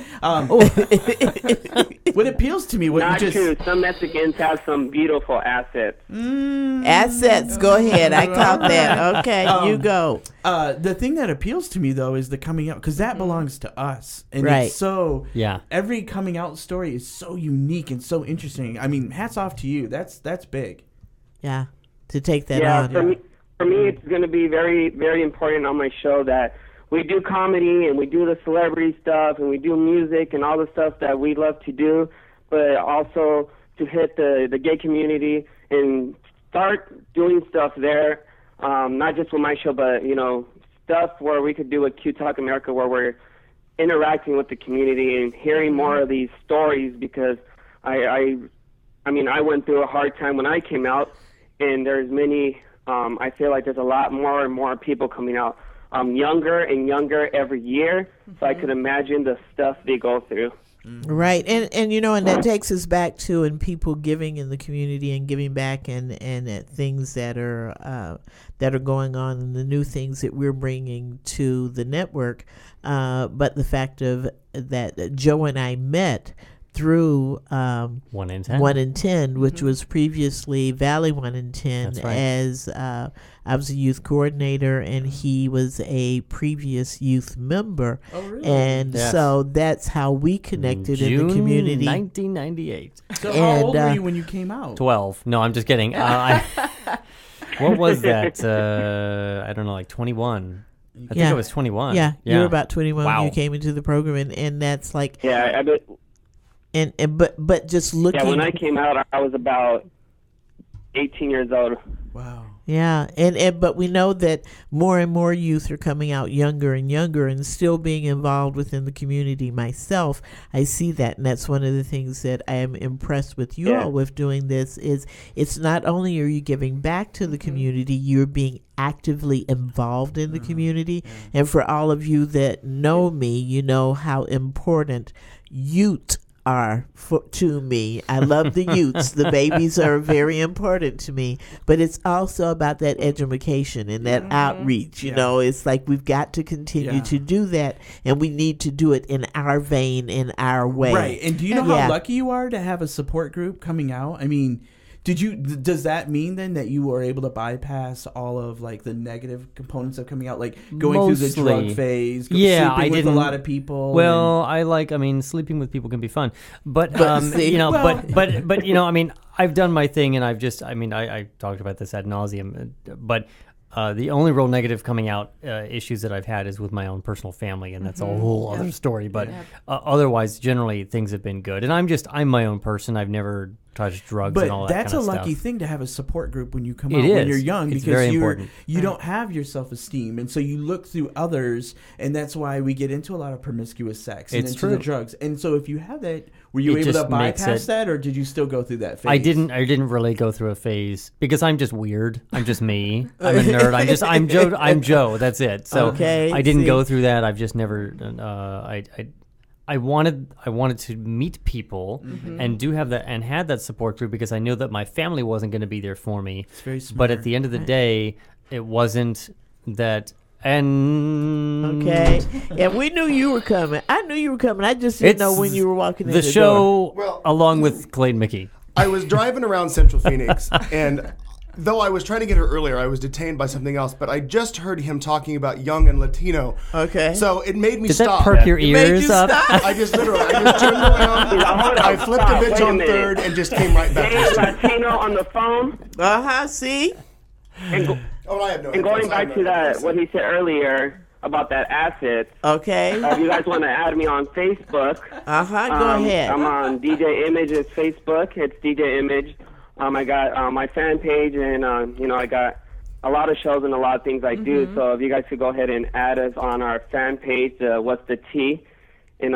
what appeals to me, Not true. Some Mexicans have some beautiful assets. Assets. Go ahead. I caught that. Okay, you go. The thing that appeals to me though is the coming out, because that belongs to us, and Right. it's so Yeah. Every coming out story is so unique and so interesting. I mean, hats off to you. That's big. Yeah, to take that Yeah, on. for me, it's going to be very, very important on my show that we do comedy and we do the celebrity stuff and we do music and all the stuff that we love to do, but also to hit the gay community and start doing stuff there not just with my show, but, stuff where we could do with QTalk America where we're interacting with the community and hearing more of these stories, because I went through a hard time when I came out, and there's many, I feel like there's a lot more and more people coming out, younger and younger every year, so I could imagine the stuff they go through. Right, and and that takes us back to people giving in the community and giving back and things that are going on and the new things that we're bringing to the network. But the fact of that Joe and I met through 1 in 10, which was previously Valley 1 in 10. That's right. As I was a youth coordinator and he was a previous youth member. Oh, really? And Yes. so that's how we connected in the community. 1998. So how old were you when you came out? 12. No, I'm just kidding. What was that? I don't know, like 21. I think I was 21. Yeah, you were about 21 when Wow. you came into the program, and that's like Yeah, I bet. but just looking. Yeah, when I came out, I was about 18 years old. Wow. Yeah, but we know that more and more youth are coming out younger and younger and still being involved within the community. Myself, I see that, and that's one of the things that I am impressed with you all with doing this. Is it's not only are you giving back to the community, you're being actively involved in the community. And for all of you that know me, you know how important youth are to me. I love the youths. The babies are very important to me, but it's also about that education and that outreach. You know, it's like we've got to continue to do that, and we need to do it in our vein, in our way. Right. And do you know how lucky you are to have a support group coming out? I mean, does that mean then that you were able to bypass all of like the negative components of coming out, like going through the drug phase, sleeping with a lot of people? Well, sleeping with people can be fun, but I've done my thing, and I talked about this ad nauseum, but the only real negative coming out issues that I've had is with my own personal family, and that's a whole other story. But otherwise, generally, things have been good. And I'm my own person. I've never touched drugs and all that kind of stuff. But that's a lucky thing to have a support group when you come out when you're young, it's because important. You don't have your self-esteem, and so you look through others, and that's why we get into a lot of promiscuous sex and into the drugs. And so if you have that, were you able to bypass that, or did you still go through that phase? I didn't really go through a phase because I'm just weird. I'm just me. I'm a nerd. I'm Joe. That's it. So I didn't go through that. I've just never. I wanted to meet people and have that support group because I knew that my family wasn't going to be there for me. It's very smart. But at the end of the day, it wasn't that. And and we knew you were coming. I knew you were coming. I just didn't know when you were walking in the show. Well, along with Clayton McKee. I was driving around Central Phoenix, and though I was trying to get her earlier, I was detained by something else. But I just heard him talking about young and Latino. Okay. So it made me Did stop. that perk your ears up? I just turned around. I flipped a bitch on third and just came right back. There's Latino on the phone. See. I have no. And going back to that, what he said earlier about that acid. Okay. If you guys want to add me on Facebook. Go ahead. I'm on Deejay Image's Facebook. It's Deejay Image. I got my fan page, and I got a lot of shows and a lot of things I do. So if you guys could go ahead and add us on our fan page, What's the Tea? And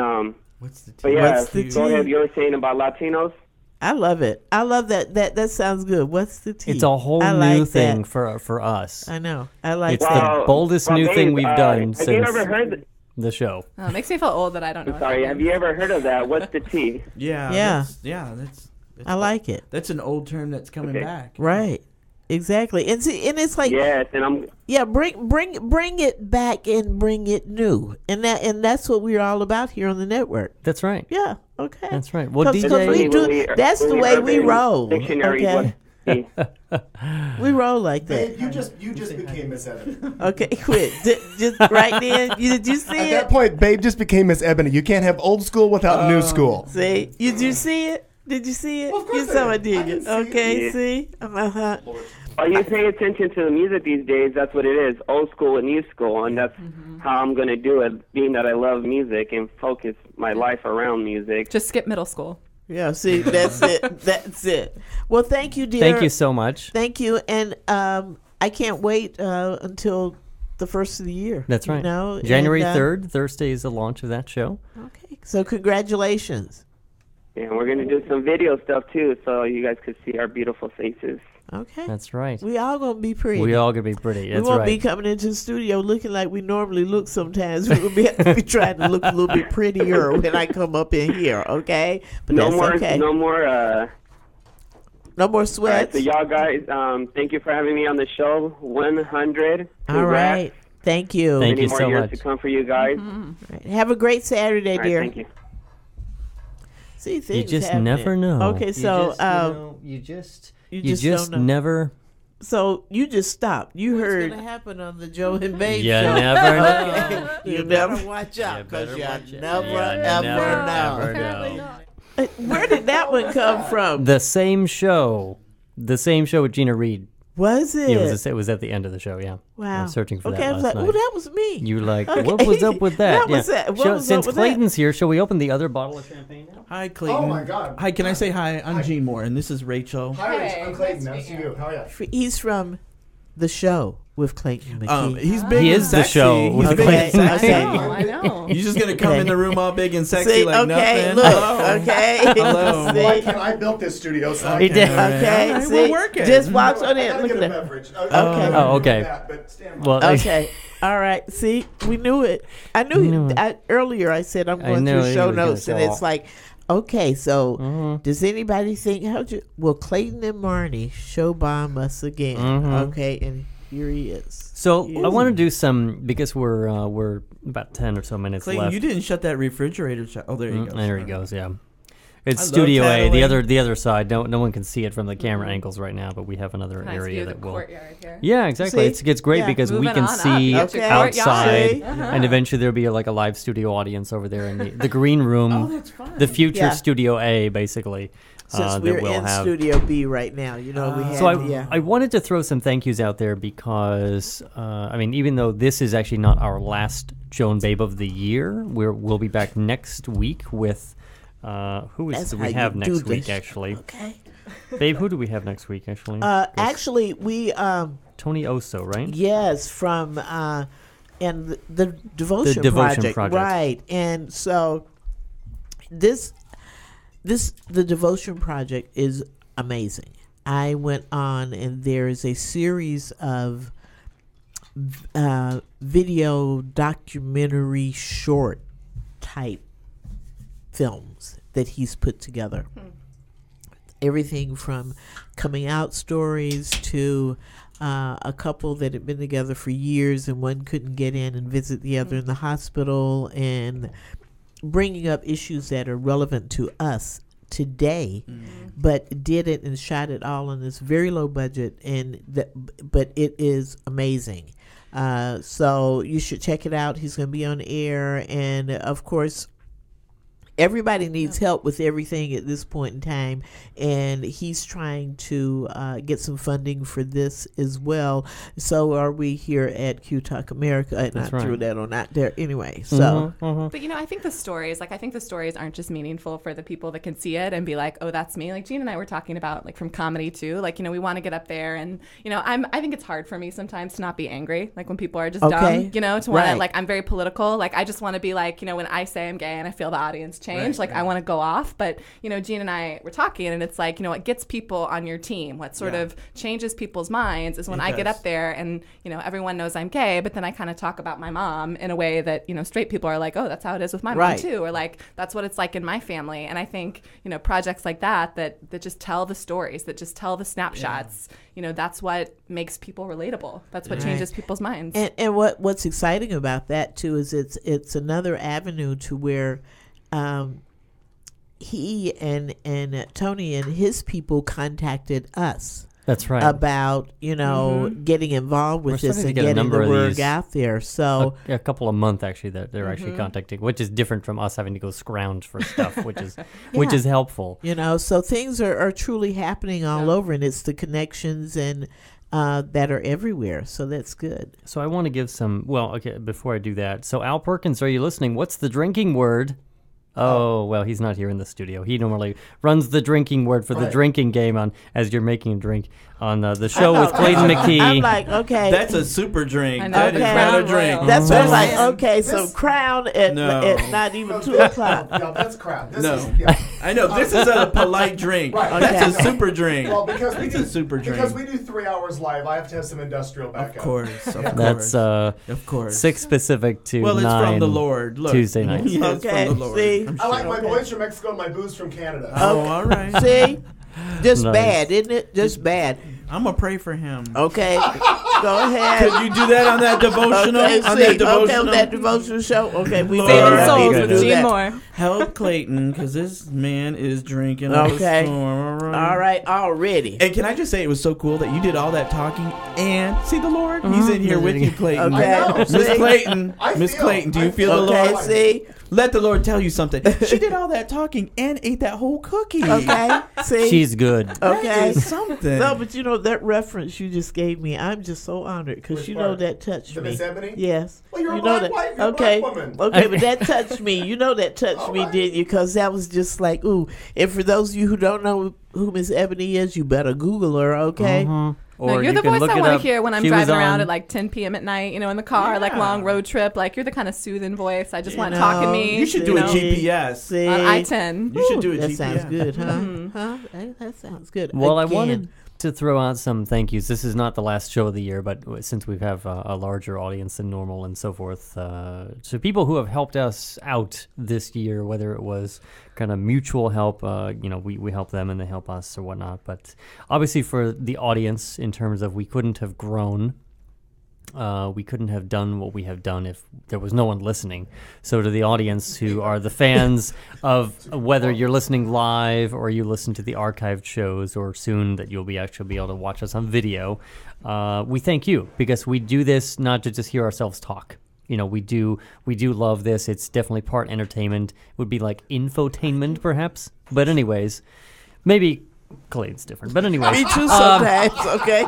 What's the tea? But yeah, What's the go tea? ahead. You were saying about Latinos. I love it. I love that. That sounds good. What's the tea? It's a whole new thing for us. I know. I like it's that. the boldest new thing we've done have since you ever heard the show. Oh, it makes me feel old that I don't know. I'm sorry. Have you ever heard of that? What's the tea? Yeah. That's I like it. That's an old term that's coming back. Right. Exactly. And see, and it's like yes, and I'm bring it back and bring it new. And that's what we're all about here on the network. That's right. Yeah. Okay. That's right. Well, DJ, that's the way we roll. Dictionary, okay. We roll like that. Babe, you just became Miss Ebony. Okay, quit. Just right then. Did you see At it? that point, Babe just became Miss Ebony. You can't have old school without new school. See, did you see it? Did you see it? Well, of course You saw I it, did. did you? I didn't see Okay, it. see? Well, you pay attention to the music these days. That's what it is, old school and new school, and that's how I'm going to do it, being that I love music and focus my life around music. Just skip middle school. Yeah, see, that's it. That's it. Well, thank you, dear. Thank you so much. Thank you. And I can't wait until the first of the year. That's right. You know? January And, 3rd, Thursday is the launch of that show. Okay. So congratulations. Yeah, we're going to do some video stuff, too, so you guys could see our beautiful faces. Okay. That's right. We all going to be pretty. We all gonna be pretty. We That's won't right. be coming into the studio looking like we normally look sometimes. We'll have to be trying to look a little bit prettier when I come up in here, okay? But No that's more, okay. no more. No more All right, sweats. so y'all guys, thank you for having me on the show. 100. All Congrats. right. Thank you. Thank Many you more so years much. to come for you guys. Have a great Saturday, All right, dear. thank you. See, You things just happening. never know. Okay, so you just don't know. never. So you just stopped. You heard what's going to happen on the Joe and Babe You show. never know. Okay. You never watch out because you never, ever know. Where did that one come from? The same show with Gina Reed. Was it? Yeah, it was at the end of the show. Yeah. Wow. I was searching for okay, that I was last like, night. oh, that was me. You like, Okay. what was up with that? That was yeah. it. What was Since up with Clayton's here, shall we open the other bottle of champagne now? Hi, Clayton. Oh, my God. Hi, can I say hi? I'm Gene Moore, and this is Rachel. Hi, Rich. Hey, I'm Clayton. nice Nice to to meet meet you. How are you? He's from the show with Clayton McKee. He's big He and is the sexy. show with He's big and Clayton. sexy. I know. He's just gonna come in the room all big and sexy See, like okay, nothing. look, Hello. okay. Hello. See? Why can't I built this studio? So I He can- did. Okay, All right, see, we're working. just walks on I in. gotta Look get at a that. beverage. Oh, okay. But stand by. Well, Okay, all right. See, we knew it. I knew earlier. I said I'm I going knew through he show was gonna notes, and show it's off. like, okay. So, does anybody think well, Clayton and Marnie show bomb us again? Okay, and here he is. so He I is. want to do some because we're about 10 or so minutes Clayton, left. you didn't shut that refrigerator. Oh, there you go. There he goes. Yeah. It's I love Studio A, tattling. the other side. No one can see it from the camera angles right now, but we have another Nice area view of that the will. courtyard here. Yeah, exactly. See? It's great Yeah. because we Moving can on up. see You have your Okay. outside, See? and eventually there'll be like a live studio audience over there in the green room. Oh, that's fun. The future Yeah. Studio A, basically. Since that we're we'll in have. Studio B right now, you know, we have. So yeah. I wanted to throw some thank yous out there because, I mean, even though this is actually not our last Joan Babe of the year, we'll be back next week with, who That's do how we you have do next this. week, actually? Okay. Babe, who do we have next week, actually? Actually, we Tony Oso, right? yes from and the Devotion, Devotion Project. right? And so the Devotion Project is amazing. I went on, and there is a series of video documentary short type films that he's put together. Everything from coming out stories to a couple that had been together for years and one couldn't get in and visit the other in the hospital, and bringing up issues that are relevant to us today, but did it and shot it all on this very low budget, but it is amazing. So you should check it out. He's going to be on air, and of course, everybody needs help with everything at this point in time, and he's trying to get some funding for this as well. So are we here at QTalk America, and That's I threw right. that on out there anyway. So But I think the stories, aren't just meaningful for the people that can see it and be like, oh, that's me. Like Gene and I were talking about, like, from comedy too. Like, we want to get up there, and I think it's hard for me sometimes to not be angry. Like when people are just Okay. dumb, to want Right. to, like, I'm very political. Like I just want to be like, when I say I'm gay and I feel the audience change, I want to go off. But Gene and I were talking, and it's like, what gets people on your team, what sort of changes people's minds is when I get up there and everyone knows I'm gay, but then I kind of talk about my mom in a way that straight people are like, oh, that's how it is with my Right. mom too, or like that's what it's like in my family. And I think projects like that just tell the stories, that just tell the snapshots, that's what makes people relatable, that's what changes people's minds. And what's exciting about that too is it's another avenue to where he and Tony and his people contacted us That's right. about getting involved with We're this starting to and get a getting number the of word these out there. So a couple of months actually that they're actually contacting, which is different from us having to go scrounge for stuff, which is helpful. so things are truly happening all over, and it's the connections and that are everywhere. So that's good. So I want to give some. Well, okay. Before I do that, so Al Perkins, are you listening? What's the drinking word Oh, well, he's not here in the studio. He normally runs the drinking word for the drinking game on as you're making a drink on the show with Clayton McKee. I'm like, okay. That's a super drink. I know. That is Okay. not a drink. That's what I'm like, This- okay, so Crown at not even 2 o'clock. No, that's crap. This No. is, yeah. I know. This is a polite drink. Right. That's Okay. a super drink. Well, because we It's do a super drink. Because we do 3 hours live, I have to have some industrial backup. Of course. Of That's course. Of course. 6 Pacific to Well, it's 9 from the Lord. Look. Tuesday nights. Yeah, it's Okay, from the Lord. see? I'm I like sure. my boys from Mexico and my booze from Canada. Oh, all right. See? Just Nice. bad, isn't it? Just bad. I'm gonna pray for him. Okay. Go ahead. Could you do that on that devotional? Okay, on see, that okay, devotional? on that devotional show. Okay, we Lord, may Saving not souls need to with do Gene that. Moore. Help Clayton, because this man is drinking. up a Okay. storm. All right, already. And can I just say it was so cool that you did all that talking and see the Lord? He's in here with you, Clayton. Okay. I know. Miss See? Clayton. I Miss feel- Clayton, do you I feel feel- the Okay, Lord? see? Let the Lord tell you something. She did all that talking and ate that whole cookie. Okay, see? She's good. That Okay. is something. No, but you know, that reference you just gave me, I'm just so honored because Which you know part? that touched The me. Miss Ebony? Yes. Well, you're a you know black that. wife, you're a Okay. black woman. Okay, but that touched me. You know that touched me, Alright. didn't you? Because that was just like, ooh. And for those of you who don't know who Miss Ebony is, you better Google her, okay? Or No, you're you the can voice look I it want up. to hear when I'm She was driving around on- at like 10 p.m. at night, you know, in the car, like Yeah. long road trip. Like, you're the kind of soothing voice. I just You want know, talking me. you should see, do a know, GPS. See? on I-10. You should do a That GPS. sounds good, huh? Mm-hmm. Huh? That sounds good. Well, I Again. wanted to throw out some thank yous. This is not the last show of the year, but since we have a larger audience than normal and so forth, to people who have helped us out this year, whether it was kind of mutual help, we help them and they help us or whatnot. But obviously for the audience, in terms of we couldn't have grown, we couldn't have done what we have done if there was no one listening. So to the audience who are the fans of whether you're listening live or you listen to the archived shows or soon that you'll be actually be able to watch us on video, we thank you because we do this not to just hear ourselves talk. You know, we do love this. It's definitely part entertainment. It would be like infotainment perhaps. But anyways, maybe Clayton's different. But anyways. Me too sometimes, okay?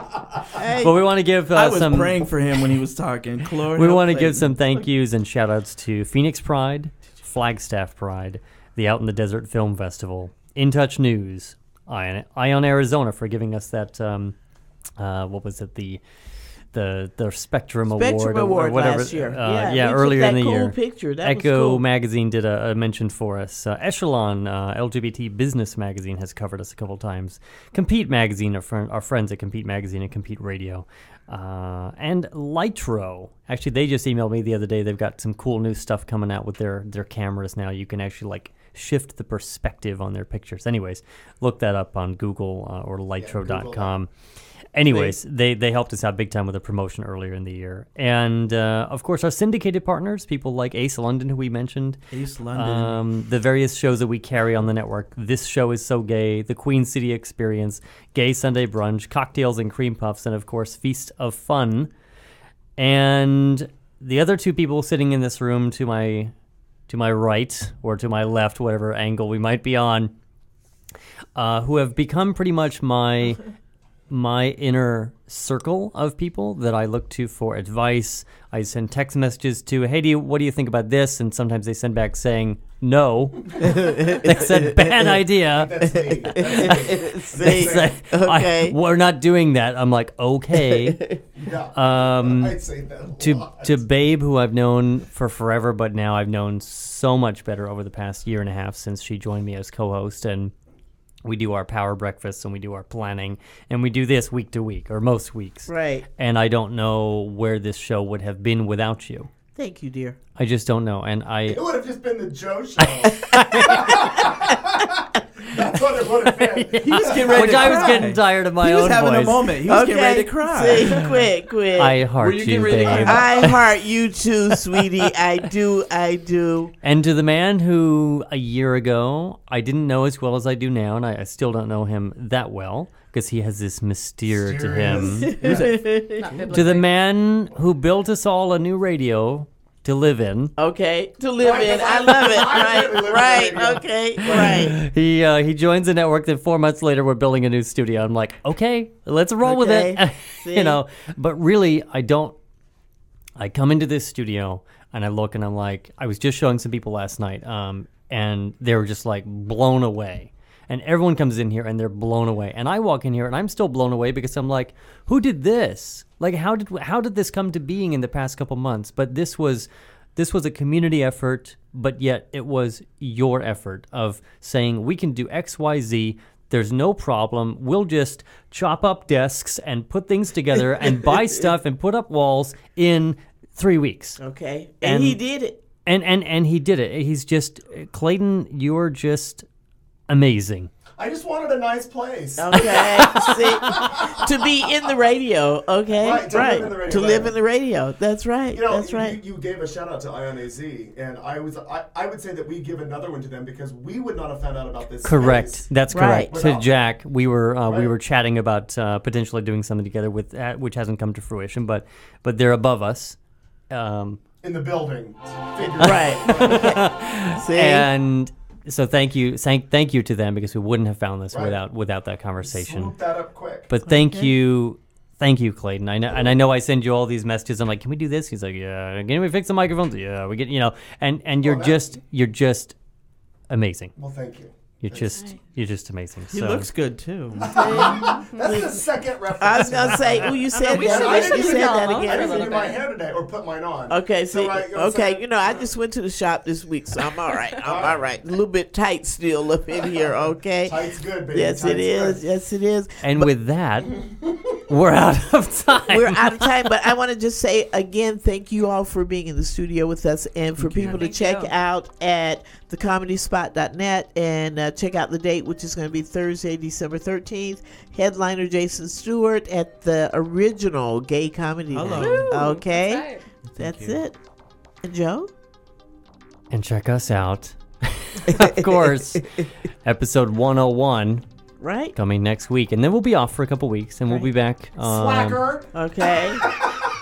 Hey. But we want to give I was some praying for him when he was talking. Lord, we help want to give Clayton. some thank yous and shout outs to Phoenix Pride, Flagstaff Pride, the Out in the Desert Film Festival, In Touch News, Ion Arizona for giving us that what was it, the Spectrum Award or whatever last year. we took earlier that in the cool year. Picture. That Echo was cool. magazine did a mention for us. Echelon LGBT Business Magazine has covered us a couple times. Compete Magazine, our friends at Compete Magazine and Compete Radio, and Lytro. Actually, they just emailed me the other day. They've got some cool new stuff coming out with their cameras now. You can actually like shift the perspective on their pictures. Anyways, look that up on Google or Lytro.com. Anyways, they helped us out big time with a promotion earlier in the year. And, of course, our syndicated partners, people like Ace London, who we mentioned. Ace London. The various shows that we carry on the network. This Show Is So Gay, The Queen City Experience, Gay Sunday Brunch, Cocktails and Cream Puffs, and, of course, Feast of Fun. And the other two people sitting in this room to my right or to my left, whatever angle we might be on, who have become pretty much my inner circle of people that I look to for advice. I send text messages to, hey, what do you think about this? And sometimes they send back saying, no. They said, bad idea. That's me. That's me. They say, Okay. we're not doing that. I'm like, okay. Yeah. I'd say that a lot. To Babe, who I've known for forever, but now I've known so much better over the past year and a half since she joined me as co-host, and we do our power breakfasts and we do our planning, and we do this week to week, or most weeks. Right. And I don't know where this show would have been without you. Thank you, dear. I just don't know. And It would have just been the Joe show. That's what it would have been. He was getting ready which to I was cry. getting tired of my He own was having voice. a moment. He was getting ready to cry. See, quit. I heart you you, getting ready to babe. cry? I heart you too, sweetie. I do. And to the man who a year ago I didn't know as well as I do now, and I still don't know him that well because he has this mystere to him. Not biblically. To the man who built us all a new radio to live in. Okay, to live in. I love it. Right. Okay. Right. He joins the network. Then 4 months later, we're building a new studio. I'm like, okay, let's roll with it. Okay. See? You know, but really, I don't. I come into this studio and I look and I'm like, I was just showing some people last night. and they were just like blown away. And everyone comes in here and they're blown away. And I walk in here and I'm still blown away because I'm like, who did this? Like, how did this come to being in the past couple months? But this was a community effort, but yet it was your effort of saying, we can do X, Y, Z. There's no problem. We'll just chop up desks and put things together and buy stuff and put up walls in 3 weeks. Okay. And he did it. And he did it. He's just, Clayton, you're just amazing. I just wanted a nice place. Okay. See, to be in the radio. Okay. Right, to live in the radio. To live in the radio. That's right. You know, That's right. You gave a shout out to Ion AZ, and I would say that we give another one to them because we would not have found out about this. Correct. space. That's Right. correct. To Jack, we were Right. we were chatting about potentially doing something together with which hasn't come to fruition, but they're above us. In the building. Right. See? And so thank you to them because we wouldn't have found this Right. without that conversation. Swoop that up quick. But thank you, Clayton. I know I send you all these messages. I'm like, can we do this? He's like, yeah. Can we fix the microphones? Yeah, we get and you're just amazing. Well, thank you. You're just amazing. He So- looks good too. That's the second reference. I was gonna say, you said that. I You said that I again. didn't do my hair today or put mine on. Okay, So, see, right, you know what I'm okay, saying? I just went to the shop this week, so I'm all right. I'm all right. A little bit tight still up in here, okay? Tight's good, baby. Yes, Tight's it is. good. Yes, it is. And with that, we're out of time. We're out of time, but I want to just say again, thank you all for being in the studio with us, and for people to Thank check you. out at thecomedyspot.net and check out the date, which is going to be Thursday, December 13th. Headliner Jason Stuart at the original Gay Comedy Night. Okay, Right. that's it. And Joe? And check us out. Of course, episode 101 Right? coming next week. And then we'll be off for a couple weeks and we'll be back. Slacker. Okay.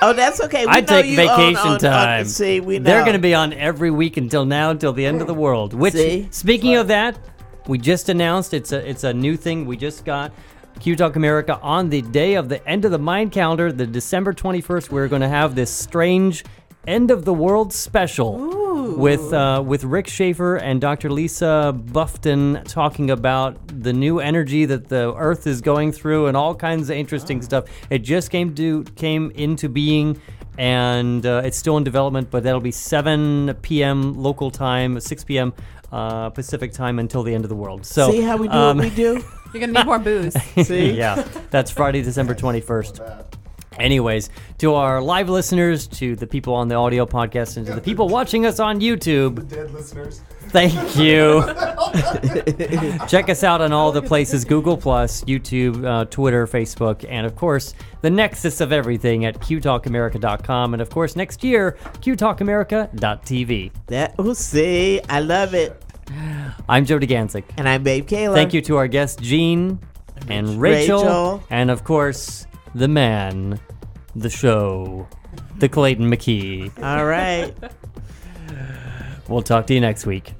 Oh, that's okay. We I know take you vacation time. See, we know. They're going to be on every week until the end of the world. Which, See? speaking of that, we just announced it's a new thing we just got. QTalk America on the day of the end of the Mind calendar, the December 21st. We're going to have this strange end of the world special with Rick Schaefer and Dr. Lisa Bufton talking about the new energy that the Earth is going through and all kinds of interesting stuff. It just came into being, and it's still in development, but that'll be 7 p.m. local time, 6 p.m. Pacific time until the end of the world. So See how we do what we do? You're gonna need more booze. See? yeah, that's Friday, December 21st. Anyways, to our live listeners, to the people on the audio podcast, and to the people watching us on YouTube, Dead listeners. thank you. Check us out on all the places, Google+, YouTube, Twitter, Facebook, and of course, the nexus of everything at QTalkAmerica.com, and of course, next year, QTalkAmerica.tv. That we'll see. I love it. I'm Joe DeGanzik. And I'm Babe Kayla. Thank you to our guests, Gene and Rachel, Rachel. and of course, the man, the show, the Clayton McKee. All right. We'll talk to you next week.